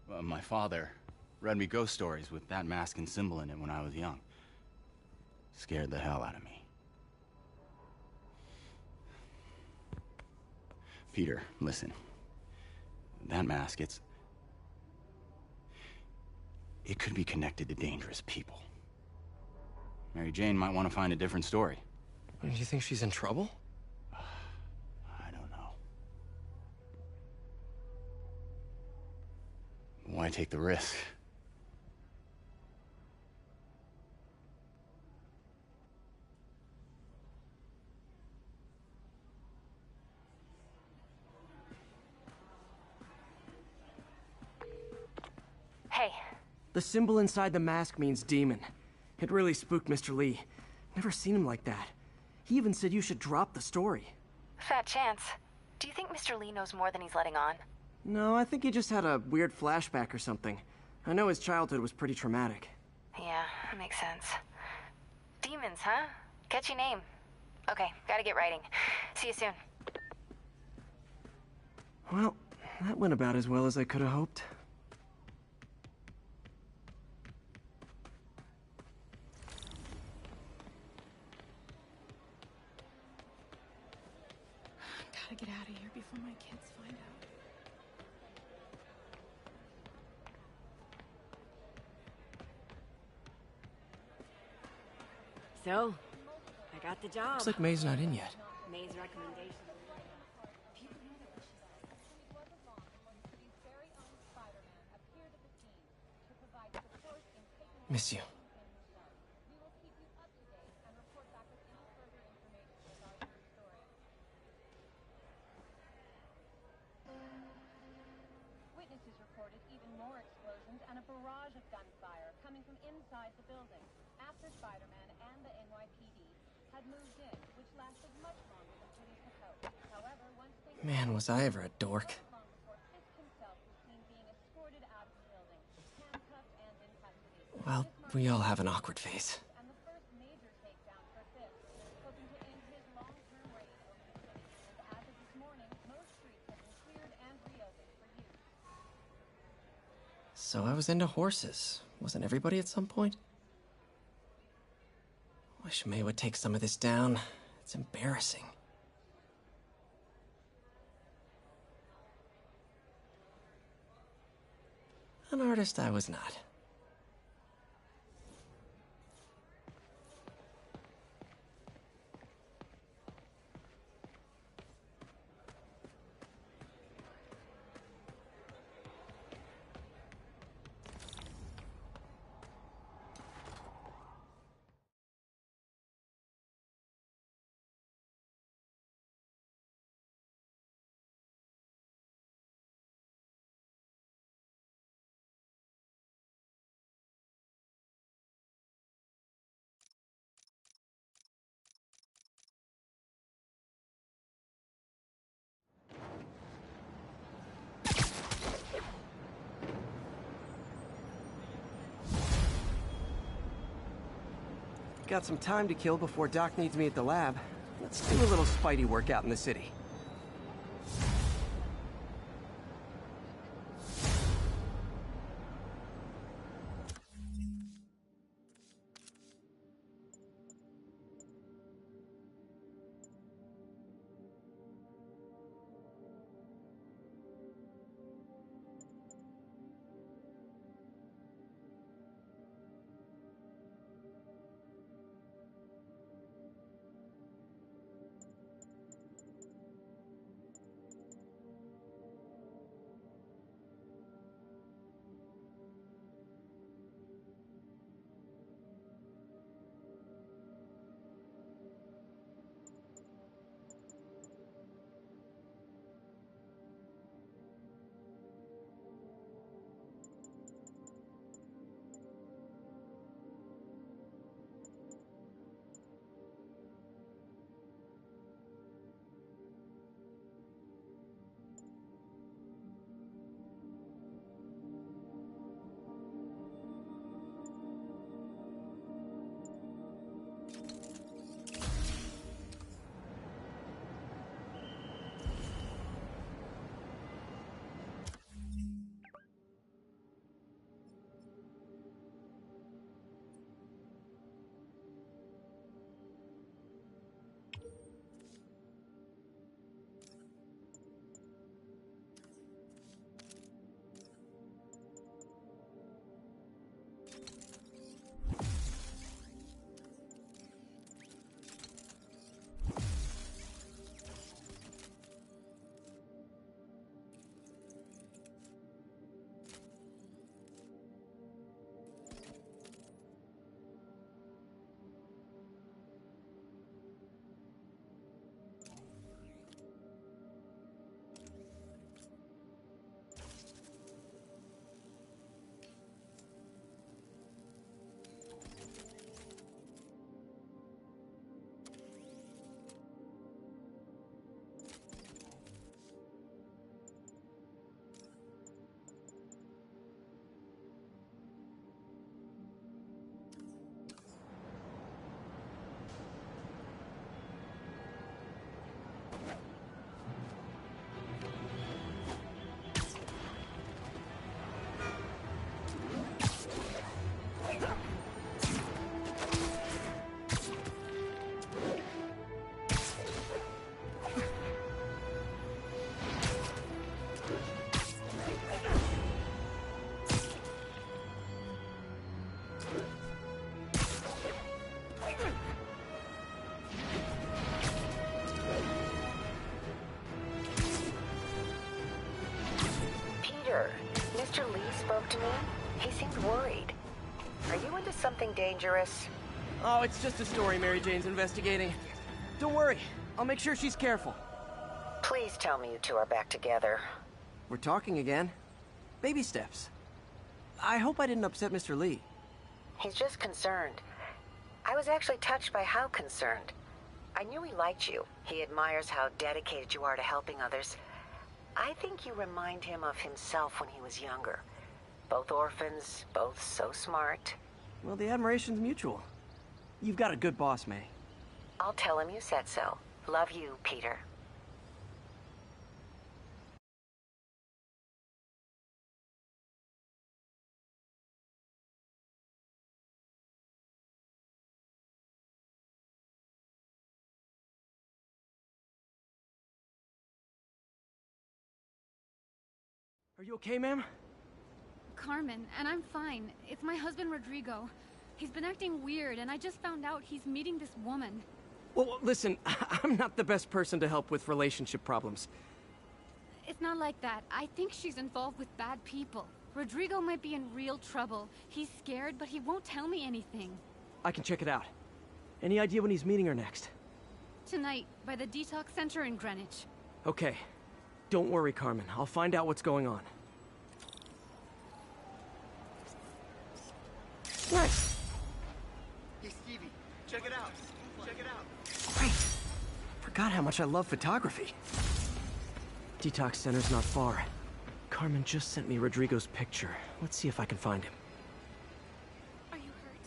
Speaker 19: Well, my father read me ghost stories with that mask and symbol in it when I was young. Scared the hell out of me. Peter, listen. That mask, it could be connected to dangerous people. Mary Jane might want to find a different story.
Speaker 1: Do you think she's in trouble?
Speaker 19: I don't know. Why take the risk?
Speaker 11: Hey.
Speaker 1: The symbol inside the mask means demon. It really spooked Mr. Lee. Never seen him like that. He even said you should drop the story.
Speaker 11: Fat chance. Do you think Mr. Lee knows more than he's letting on?
Speaker 1: No, I think he just had a weird flashback or something. I know his childhood was pretty traumatic.
Speaker 11: Yeah, makes sense. Demons, huh? Catchy name. Okay, gotta get writing. See you soon.
Speaker 1: Well, that went about as well as I could have hoped.
Speaker 15: Gotta get out of here before my kids find out.
Speaker 20: So, I got the job.
Speaker 1: Looks like May's not in yet.
Speaker 20: May's recommendation.
Speaker 1: Miss you.
Speaker 21: Witnesses reported even more explosions and a barrage of gunfire coming from inside the building after Spider-Man and the NYPD had moved in, which lasted much longer than police had hoped. However, once things
Speaker 1: Man, was I ever a dork.
Speaker 21: long before Fisk himself was seen being escorted out of the building, handcuffed and in custody.
Speaker 1: Well, we all have an awkward phase.
Speaker 21: And the first major takedown for Fisk, hoping to end his long-term reign over the city. And as of this morning, most streets have been cleared and reopened for use.
Speaker 1: So I was into horses. Wasn't everybody at some point? Wish May would take some of this down. It's embarrassing. An artist I was not. Got some time to kill before Doc needs me at the lab. Let's do a little Spidey workout in the city.
Speaker 11: Mr. Lee spoke to me. He seemed worried. Are you into something dangerous?
Speaker 1: Oh, it's just a story Mary Jane's investigating. Don't worry. I'll make sure she's careful.
Speaker 11: Please tell me you two are back together.
Speaker 1: We're talking again. Baby steps. I hope I didn't upset Mr. Lee.
Speaker 11: He's just concerned. I was actually touched by how concerned. I knew he liked you. He admires how dedicated you are to helping others. I think you remind him of himself when he was younger. Both orphans, both so smart.
Speaker 1: Well, the admiration's mutual. You've got a good boss, May.
Speaker 11: I'll tell him you said so. Love you, Peter.
Speaker 1: Are you okay, ma'am?
Speaker 7: Carmen, and I'm fine. It's my husband, Rodrigo. He's been acting weird, and I just found out he's meeting this woman.
Speaker 1: Well, listen, I'm not the best person to help with relationship problems.
Speaker 7: It's not like that. I think she's involved with bad people. Rodrigo might be in real trouble. He's scared, but he won't tell me anything.
Speaker 1: I can check it out. Any idea when he's meeting her next?
Speaker 7: Tonight, by the detox center in Greenwich.
Speaker 1: Okay. Don't worry, Carmen. I'll find out what's going on. Nice.
Speaker 22: Hey, Stevie, check it out. Check it out.
Speaker 1: Great. Forgot how much I love photography. Detox center's not far. Carmen just sent me Rodrigo's picture. Let's see if I can find him.
Speaker 7: Are you hurt?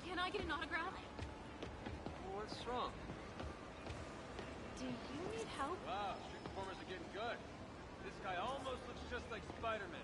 Speaker 7: Can I get an autograph?
Speaker 22: What's wrong?
Speaker 7: Do you need help?
Speaker 12: Wow, street performers are getting good. This guy almost looks just like Spider-Man.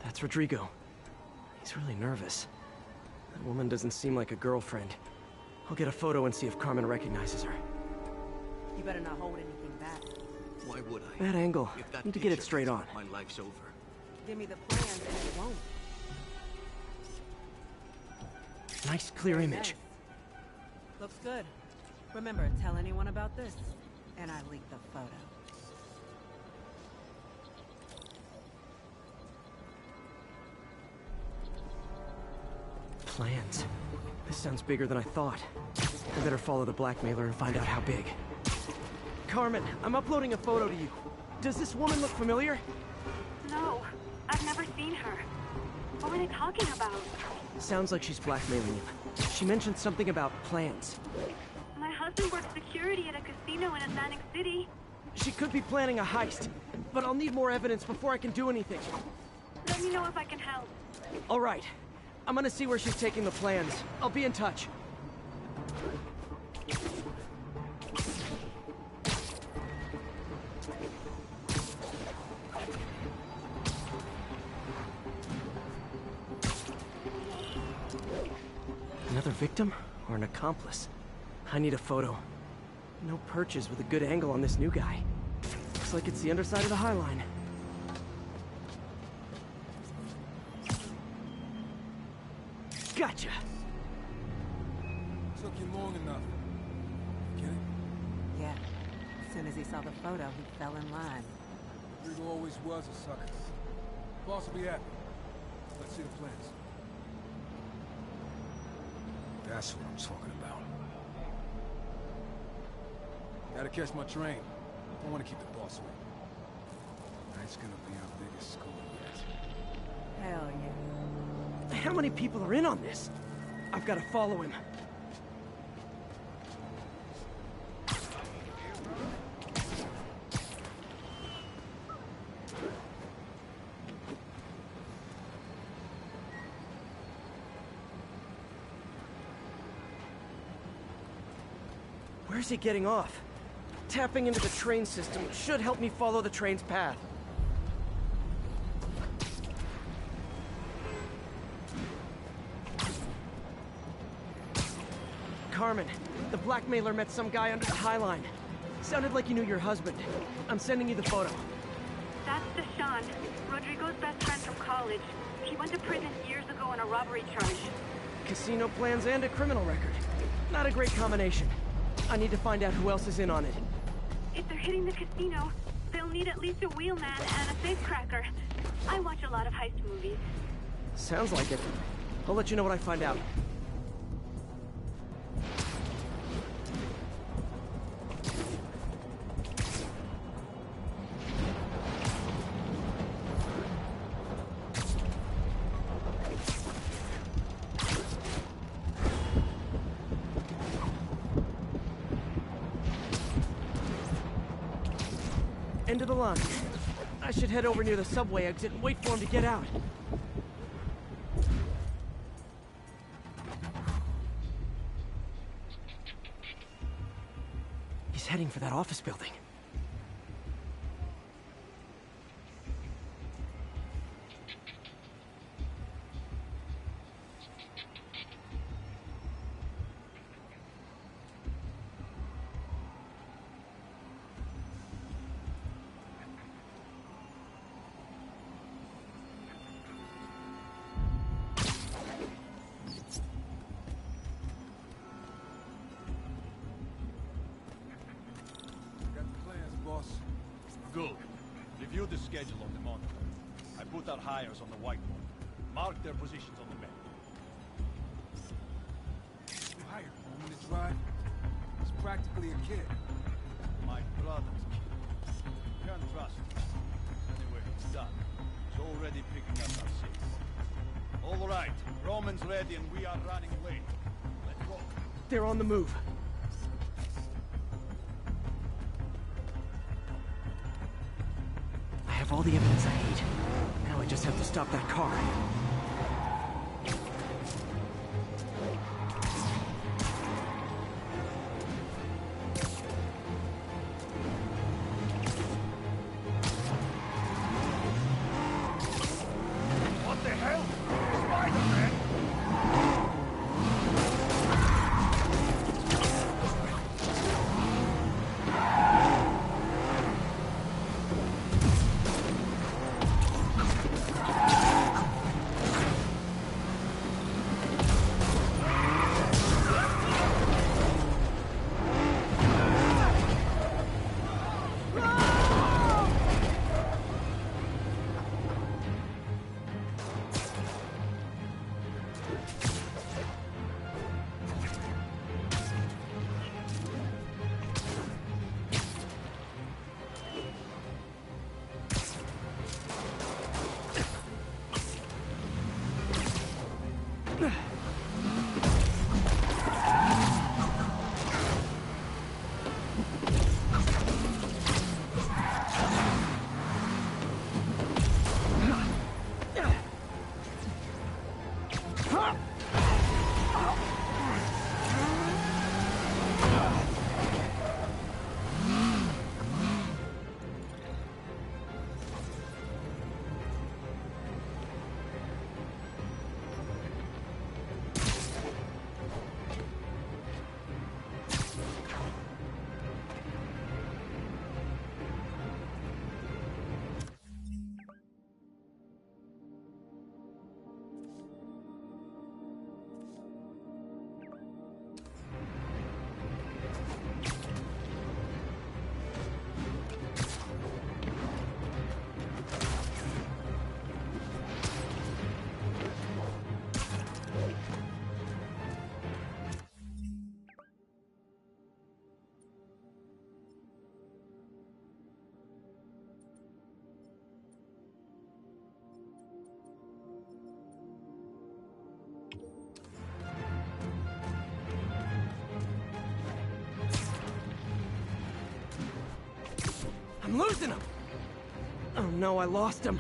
Speaker 1: That's Rodrigo. He's really nervous. That woman doesn't seem like a girlfriend. I'll get a photo and see if Carmen recognizes her.
Speaker 6: You better not hold anything back.
Speaker 22: Why would I?
Speaker 1: Bad angle.
Speaker 22: If that
Speaker 1: Need to get it
Speaker 22: picture
Speaker 1: straight
Speaker 22: hits
Speaker 1: on.
Speaker 22: My life's over.
Speaker 6: Give me the plans and it won't.
Speaker 1: Nice, clear
Speaker 6: Very
Speaker 1: image.
Speaker 6: nice. Looks good. Remember, tell anyone about this, and I leak the photo.
Speaker 1: Plans. This sounds bigger than I thought. I better follow the blackmailer and find out how big. Carmen, I'm uploading a photo to you. Does this woman look familiar?
Speaker 3: No, I've never seen her. What were they talking about?
Speaker 1: Sounds like she's blackmailing him. She mentioned something about plans.
Speaker 3: My husband works security at a casino in Atlantic City.
Speaker 1: She could be planning a heist, but I'll need more evidence before I can do anything.
Speaker 3: Let me know if I can help.
Speaker 1: All right. I'm gonna see where she's taking the plans. I'll be in touch. Another victim or an accomplice? I need a photo. No perches with a good angle on this new guy. Looks like it's the underside of the High Line. Gotcha!
Speaker 12: Took you long enough. Get it?
Speaker 6: Yeah. As soon as he saw the photo, he fell in line.
Speaker 12: Rodrigo always was a sucker. Boss will be happy. Let's see the plans. That's what I'm talking about. Gotta catch my train. I want to keep the boss waiting. Tonight's gonna be our biggest score yet.
Speaker 20: Hell yeah.
Speaker 1: How many people are in on this? I've got to follow him. Where's he getting off? Tapping into the train system should help me follow the train's path. Carmen, the blackmailer met some guy under the High Line. Sounded like he knew your husband. I'm sending you the photo.
Speaker 3: That's Deshaun, Rodrigo's best friend from college. He went to prison years ago on a robbery charge.
Speaker 1: Casino plans and a criminal record. Not a great combination. I need to find out who else is in on it.
Speaker 3: If they're hitting the casino, they'll need at least a wheelman and a safecracker. I watch a lot of heist movies.
Speaker 1: Sounds like it. I'll let you know what I find out. End of the line. I should head over near the subway exit and wait for him to get out. He's heading for that office building.
Speaker 12: Good. Review the schedule on the monitor. I put our hires on the whiteboard. Mark their positions on the map. You hired Roman to drive? He's practically a kid. My brother's kid. Can't trust him. Anyway, it's done. He's already picking up our six. All right. Roman's ready and we are running late. Let's go.
Speaker 1: They're on the move. I have all the evidence I need. Now I just have to stop that car.
Speaker 12: What the hell? Spider-Man!
Speaker 1: I'm losing him! Oh no, I lost him.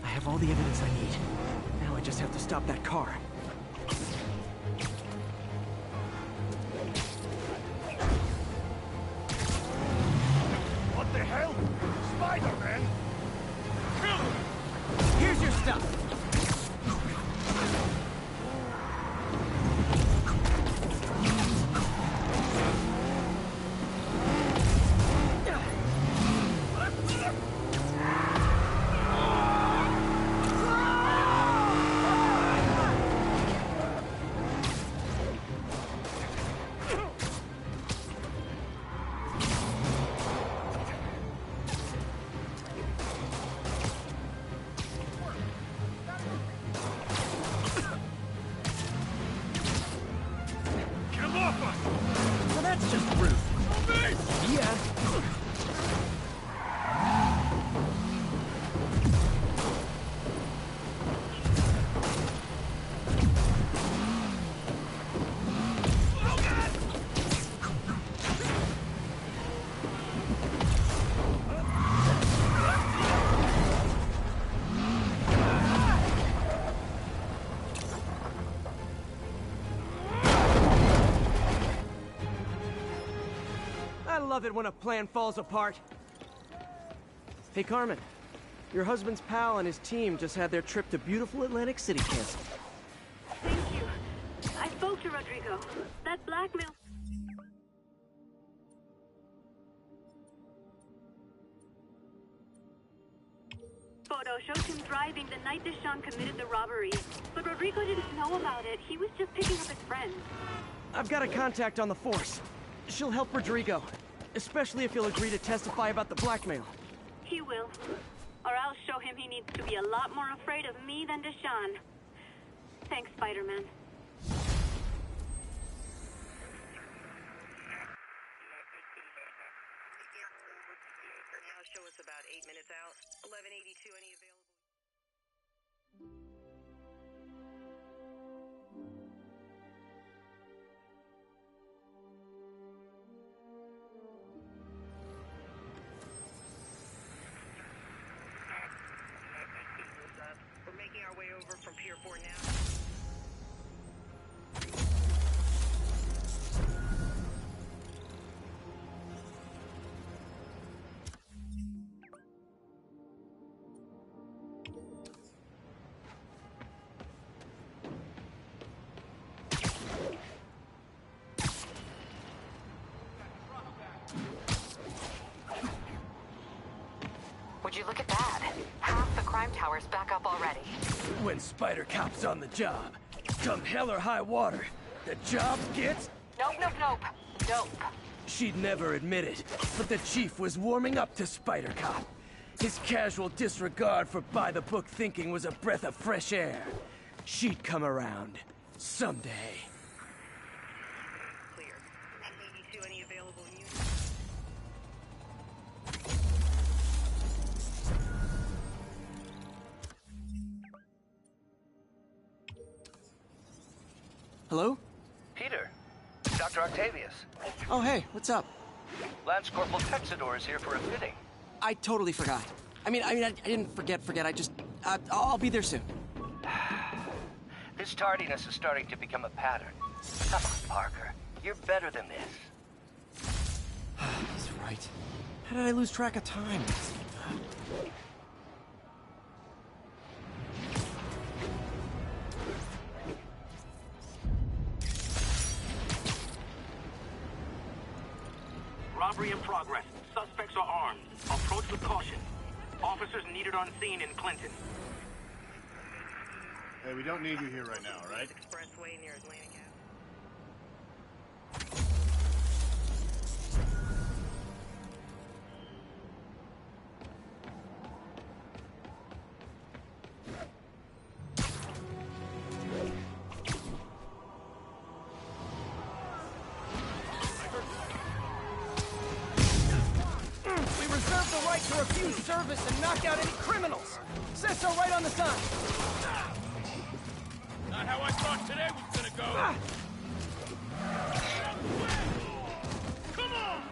Speaker 1: I have all the evidence I need. Now I just have to stop that car.
Speaker 12: What the hell? Spider-Man!
Speaker 1: Kill him! Here's your stuff. Well, that's just rude. Yeah. I love it when a plan falls apart. Hey, Carmen. Your husband's pal and his team just had their trip to beautiful Atlantic City canceled.
Speaker 3: Thank you. I spoke to Rodrigo. That blackmail... photo shows him driving the night Deshaun committed the robbery. But Rodrigo didn't know about it. He was just picking up his friend.
Speaker 1: I've got a contact on the force. She'll help Rodrigo. Especially if he'll agree to testify about the blackmail.
Speaker 3: He will. Or I'll show him he needs to be a lot more afraid of me than Deshaun. Thanks, Spider-Man.
Speaker 6: Now show us about 8 minutes out. 1182, any available? We're making our way over from Pier 4 now.
Speaker 11: Would you look at that? Half the crime tower's back up already.
Speaker 1: When Spider Cop's on the job, come hell or high water, the job gets...
Speaker 11: Nope, nope, nope. Nope.
Speaker 1: She'd never admit it, but the chief was warming up to Spider Cop. His casual disregard for by-the-book thinking was a breath of fresh air. She'd come around. Someday.
Speaker 6: Clear. 82, any available units?
Speaker 1: Hello?
Speaker 17: Peter, Dr. Octavius.
Speaker 1: Oh, hey, what's up?
Speaker 17: Lance Corporal Texador is here for a fitting.
Speaker 1: I totally forgot. I didn't forget. I just... I'll be there soon.
Speaker 17: This tardiness is starting to become a pattern. Come on, Parker. You're better than this.
Speaker 1: He's right. How did I lose track of time?
Speaker 5: Robbery in progress. Suspects are armed. Approach with caution. Officers needed on scene in Clinton.
Speaker 12: Hey, we don't need you here right now, all right?
Speaker 6: Expressway near Atlantic Ave.
Speaker 1: right to refuse service and knock out any criminals. Says so right on the sign.
Speaker 16: Not how I thought today was gonna go. Come on!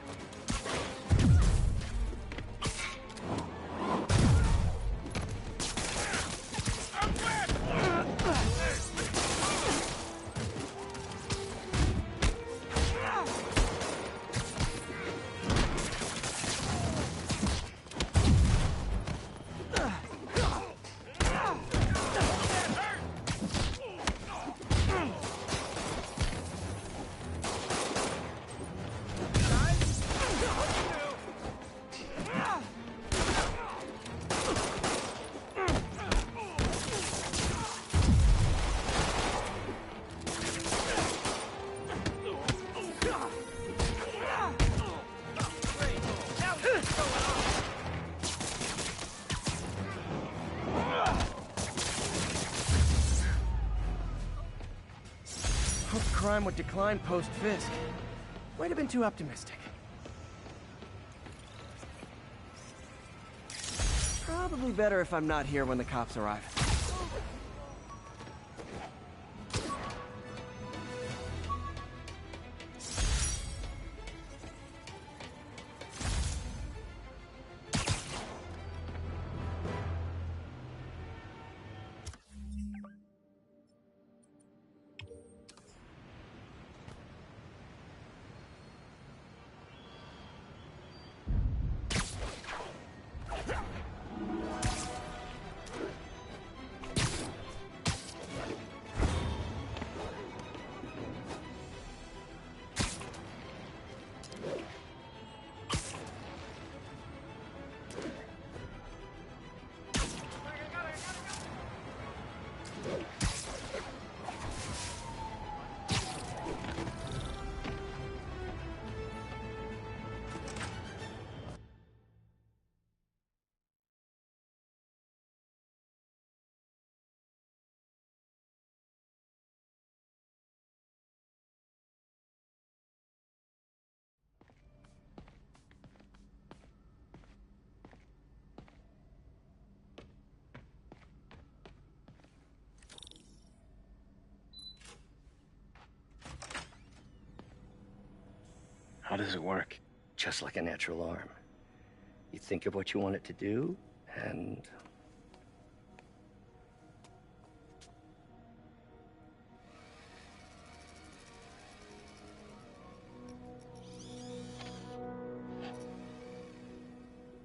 Speaker 1: Hoped crime would decline post-Fisk. Might have been too optimistic. Probably better if I'm not here when the cops arrive.
Speaker 8: How does it work? Just like a natural arm. You think of what you want it to do, and...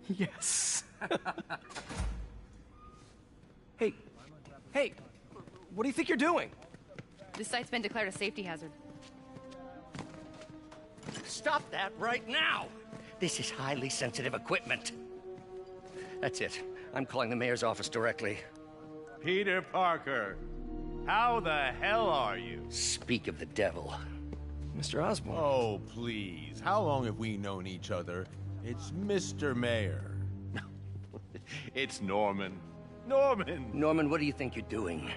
Speaker 1: Yes. Hey, what do you think you're doing?
Speaker 9: This site's been declared a safety hazard.
Speaker 8: Stop that right now! This is highly sensitive equipment. That's it. I'm calling the mayor's office directly.
Speaker 23: Peter Parker, how the hell are you?
Speaker 8: Speak of the devil. Mr. Osborn.
Speaker 23: Oh, please. How long have we known each other? It's Mr. Mayor. It's Norman. Norman!
Speaker 8: Norman, what do you think you're doing?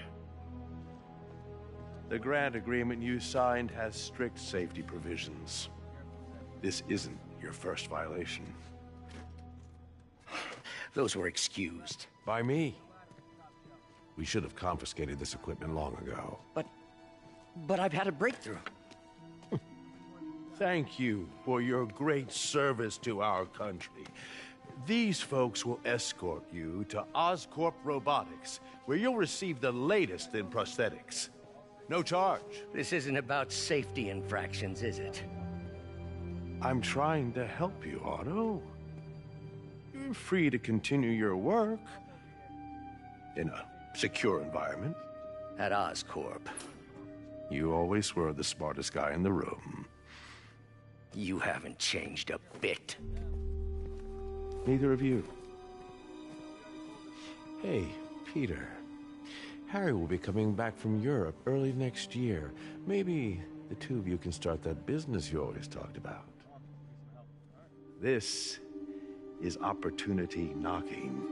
Speaker 23: The grant agreement you signed has strict safety provisions. This isn't your first violation.
Speaker 8: Those were excused.
Speaker 23: By me. We should have confiscated this equipment long ago.
Speaker 8: But I've had a breakthrough.
Speaker 23: Thank you for your great service to our country. These folks will escort you to Oscorp Robotics, where you'll receive the latest in prosthetics. No charge.
Speaker 8: This isn't about safety infractions, is it?
Speaker 23: I'm trying to help you, Otto. You're free to continue your work in a secure environment.
Speaker 8: At Oscorp.
Speaker 23: You always were the smartest guy in the room.
Speaker 8: You haven't changed a bit.
Speaker 23: Neither of you. Hey, Peter. Harry will be coming back from Europe early next year. Maybe the two of you can start that business you always talked about. This is opportunity knocking.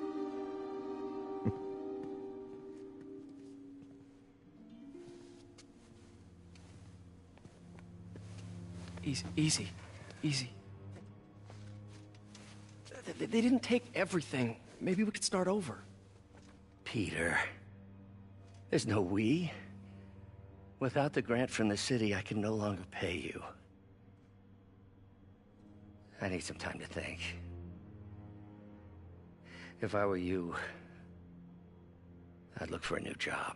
Speaker 1: Easy. They didn't take everything. Maybe we could start over.
Speaker 8: Peter. There's no we. Without the grant from the city, I can no longer pay you. I need some time to think. If I were you, I'd look for a new job.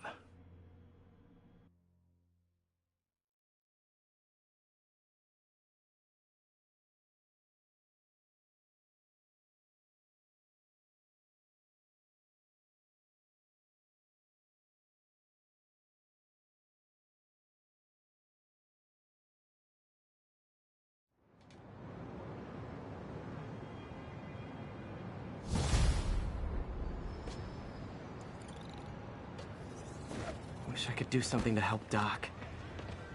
Speaker 1: Wish I could do something to help Doc.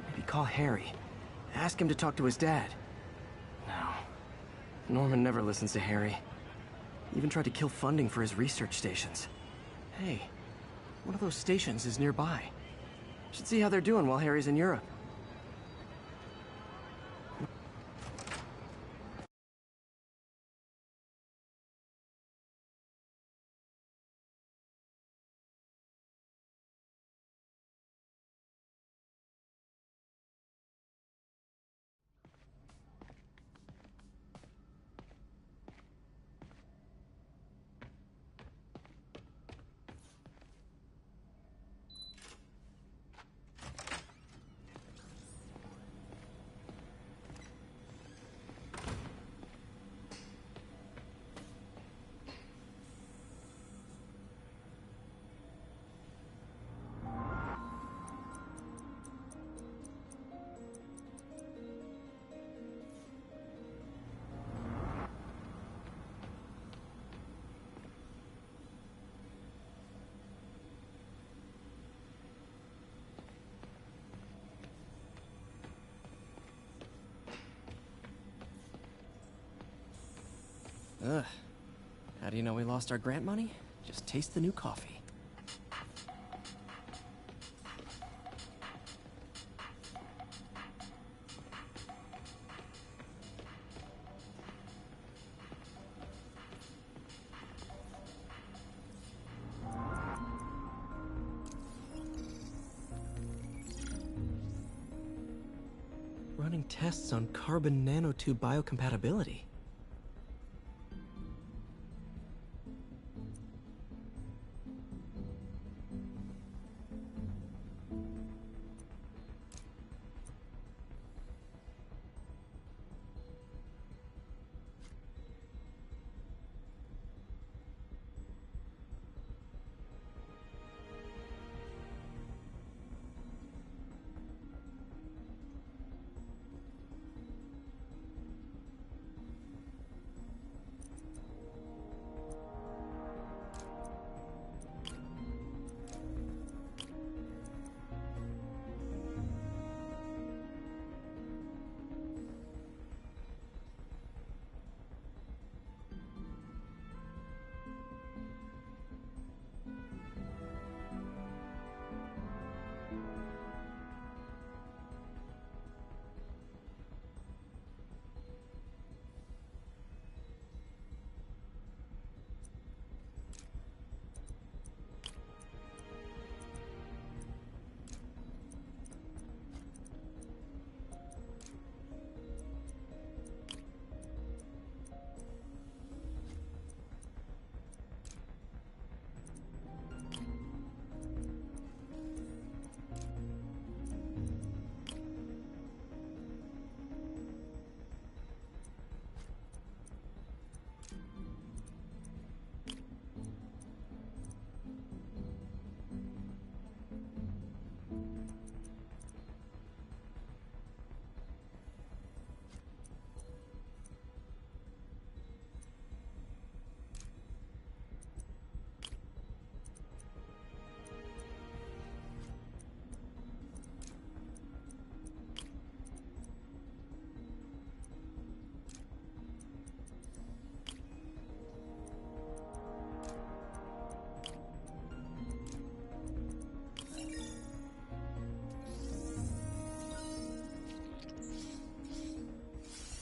Speaker 1: Maybe call Harry. Ask him to talk to his dad. No. Norman never listens to Harry. He even tried to kill funding for his research stations. Hey, one of those stations is nearby. Should see how they're doing while Harry's in Europe. Ugh. How do you know we lost our grant money? Just taste the new coffee. Running tests on carbon nanotube biocompatibility.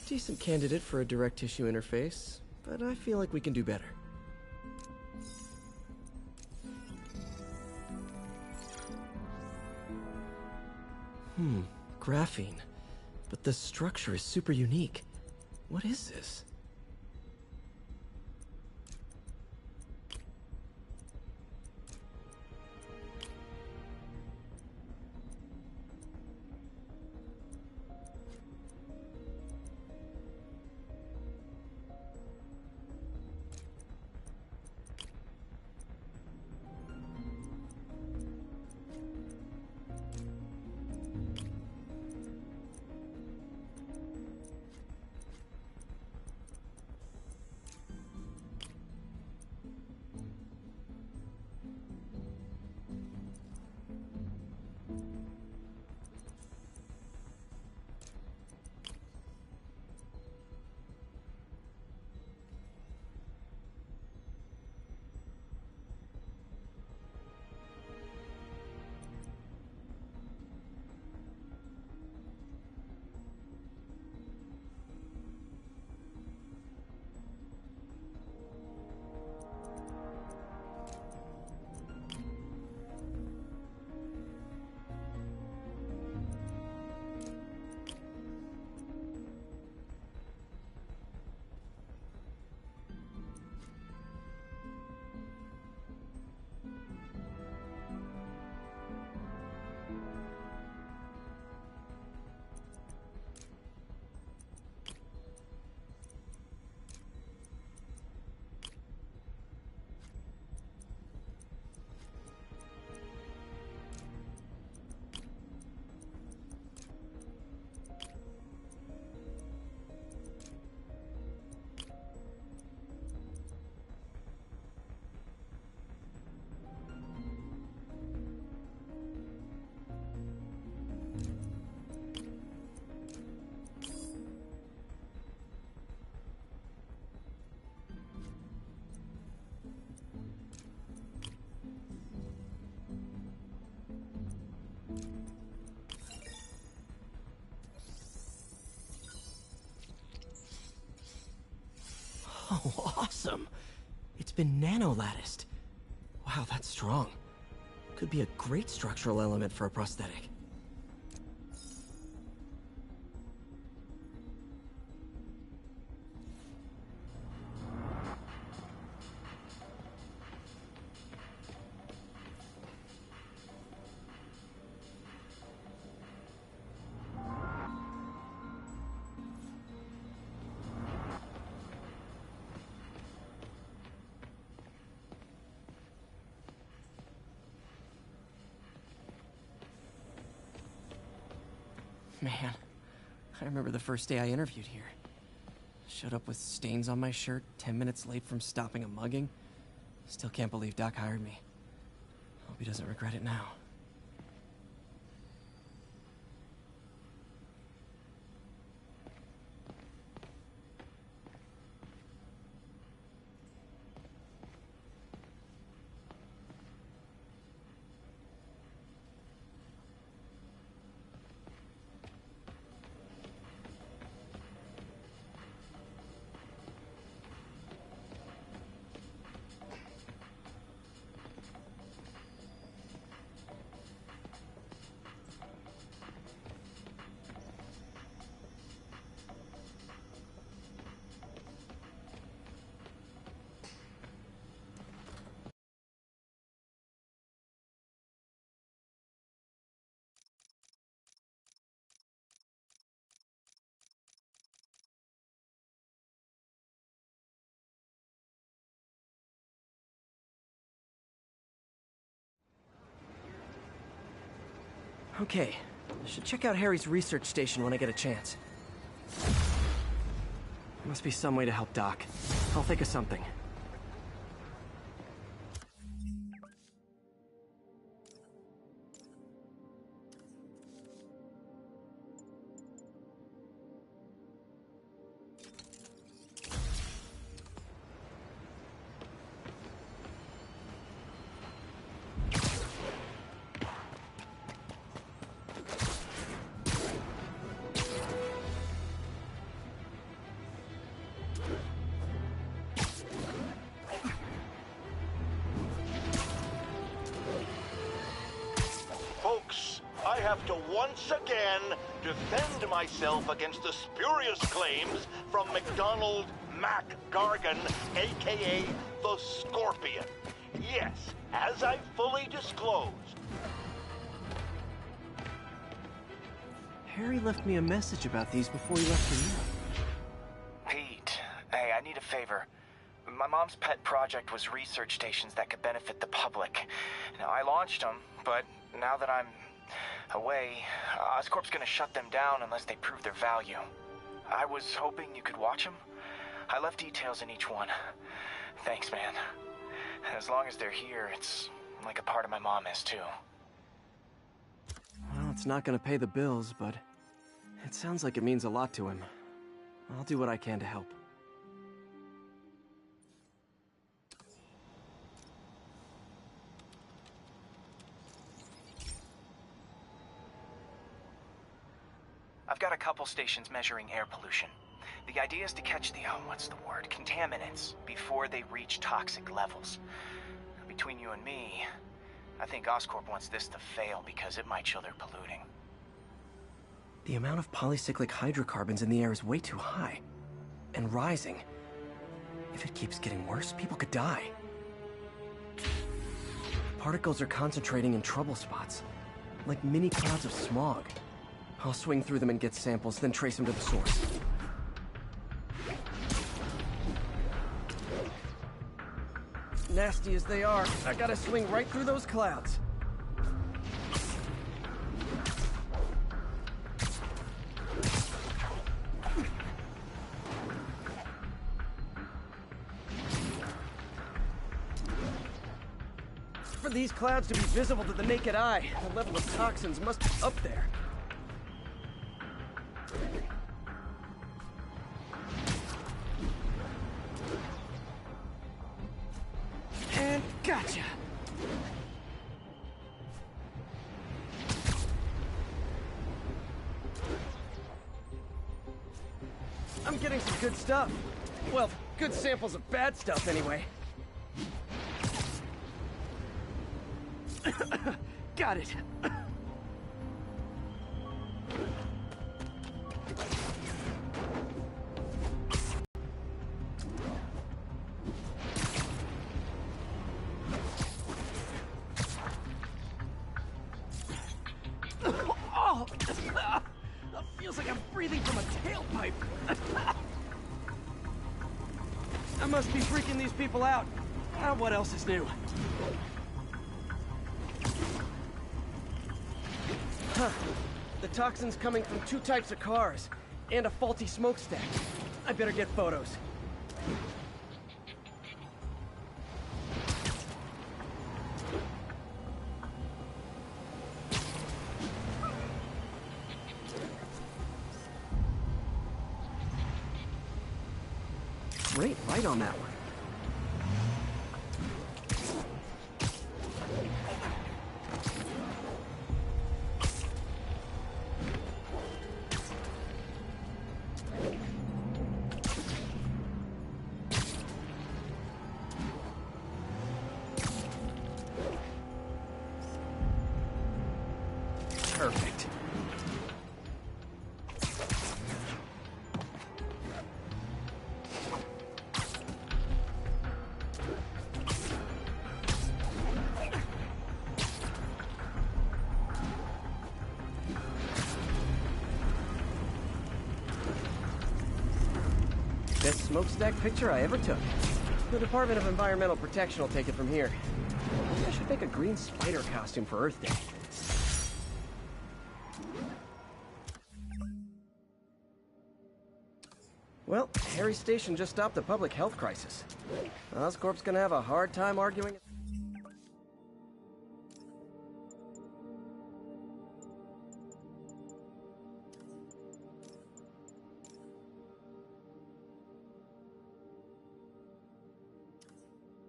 Speaker 1: Decent candidate for a direct tissue interface. but I feel like we can do better. Graphene. But the structure is super unique. What is this? Oh, awesome! It's been nano-latticed. Wow, that's strong. Could be a great structural element for a prosthetic. Man, I remember the first day I interviewed here. Showed up with stains on my shirt, 10 minutes late from stopping a mugging. Still can't believe Doc hired me. Hope he doesn't regret it now. Okay, I should check out Harry's research station when I get a chance. Must be some way to help Doc. I'll think of something.
Speaker 2: I have to once again defend myself against the spurious claims from McDonald Mac Gargan, aka the Scorpion. Yes, as I fully disclosed.
Speaker 1: Harry left me a message about these before he left for you.
Speaker 4: Pete, hey, I need a favor. My mom's pet project was research stations that could benefit the public. Now, I launched them, but now that I'm away, Oscorp's gonna shut them down unless they prove their value. I was hoping you could watch them. I left details in each one. Thanks, man. As long as they're here, it's like a part of my mom is, too.
Speaker 1: Well, it's not gonna pay the bills, but it sounds like it means a lot to him. I'll do what I can to help.
Speaker 4: I've got a couple stations measuring air pollution. The idea is to catch the, contaminants before they reach toxic levels. Between you and me, I think Oscorp wants this to fail because it might show they're polluting.
Speaker 1: The amount of polycyclic hydrocarbons in the air is way too high. And rising. If it keeps getting worse, people could die. Particles are concentrating in trouble spots, like mini clouds of smog. I'll swing through them and get samples, then trace them to the source. Nasty as they are, I gotta swing right through those clouds. For these clouds to be visible to the naked eye, the level of toxins must be up there. And gotcha! I'm getting some good stuff. Well, good samples of bad stuff, anyway. Got it. Oh, feels like I'm breathing from a tailpipe. I must be freaking these people out. What else is new? Huh. The toxin's coming from two types of cars, and a faulty smokestack. I better get photos. Great light on that one. Perfect. Best smokestack picture I ever took. The Department of Environmental Protection will take it from here. Maybe I should make a green spider costume for Earth Day. Well, Harry's station just stopped a public health crisis. Oscorp's gonna have a hard time arguing.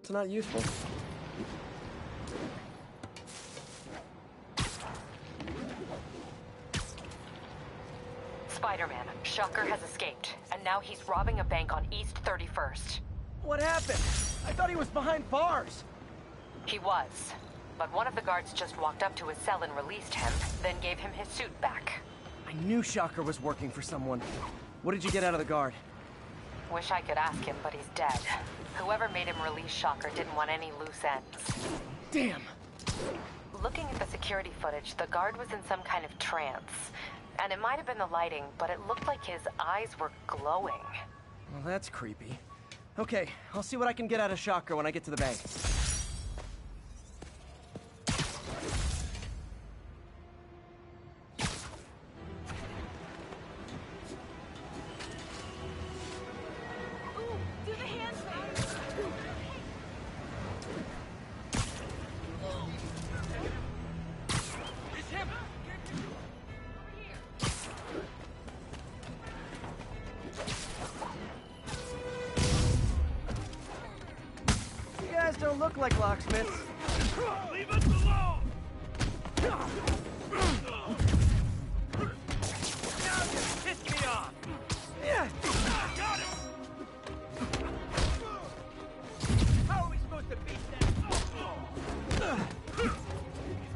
Speaker 1: It's not useful.
Speaker 11: Spider-Man, Shocker has escaped, and now he's robbing a bank on East 31st.
Speaker 1: What happened? I thought he was behind bars.
Speaker 11: He was. but one of the guards just walked up to his cell and released him, then gave him his suit back.
Speaker 1: I knew Shocker was working for someone. What did you get out of the guard?
Speaker 11: Wish I could ask him, but he's dead. Whoever made him release Shocker didn't want any loose ends.
Speaker 1: Damn!
Speaker 11: Looking at the security footage, the guard was in some kind of trance. And it might have been the lighting, but it looked like his eyes were glowing.
Speaker 1: Well, that's creepy. Okay, I'll see what I can get out of Shocker when I get to the bank. Don't look like locksmiths.
Speaker 12: Leave us alone!
Speaker 1: Now you pissed me off!
Speaker 12: Got him! How are we supposed to beat that? He's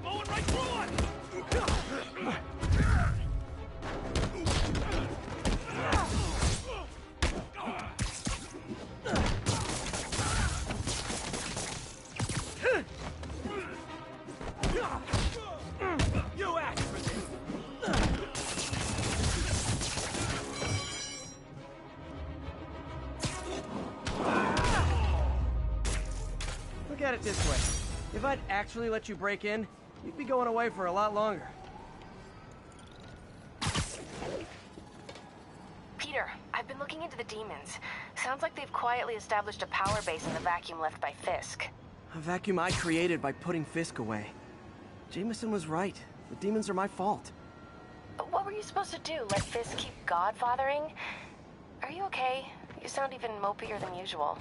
Speaker 12: blowing right through us! You asked for this!
Speaker 1: Look at it this way. If I'd actually let you break in, you'd be going away for a lot longer.
Speaker 11: Peter, I've been looking into the demons. Sounds like they've quietly established a power base in the vacuum left by Fisk.
Speaker 1: A vacuum I created by putting Fisk away. Jameson was right. The demons are my fault.
Speaker 11: What were you supposed to do? Let Fisk keep godfathering? Are you okay? You sound even mopier than usual.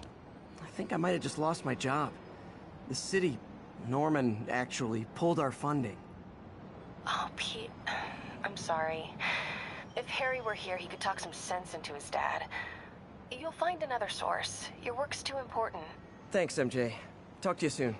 Speaker 1: I think I might have just lost my job. The city, Norman, actually, pulled our funding.
Speaker 11: Oh, Pete. I'm sorry. If Harry were here, he could talk some sense into his dad. You'll find another source. Your work's too important.
Speaker 1: Thanks, MJ. Talk to you soon.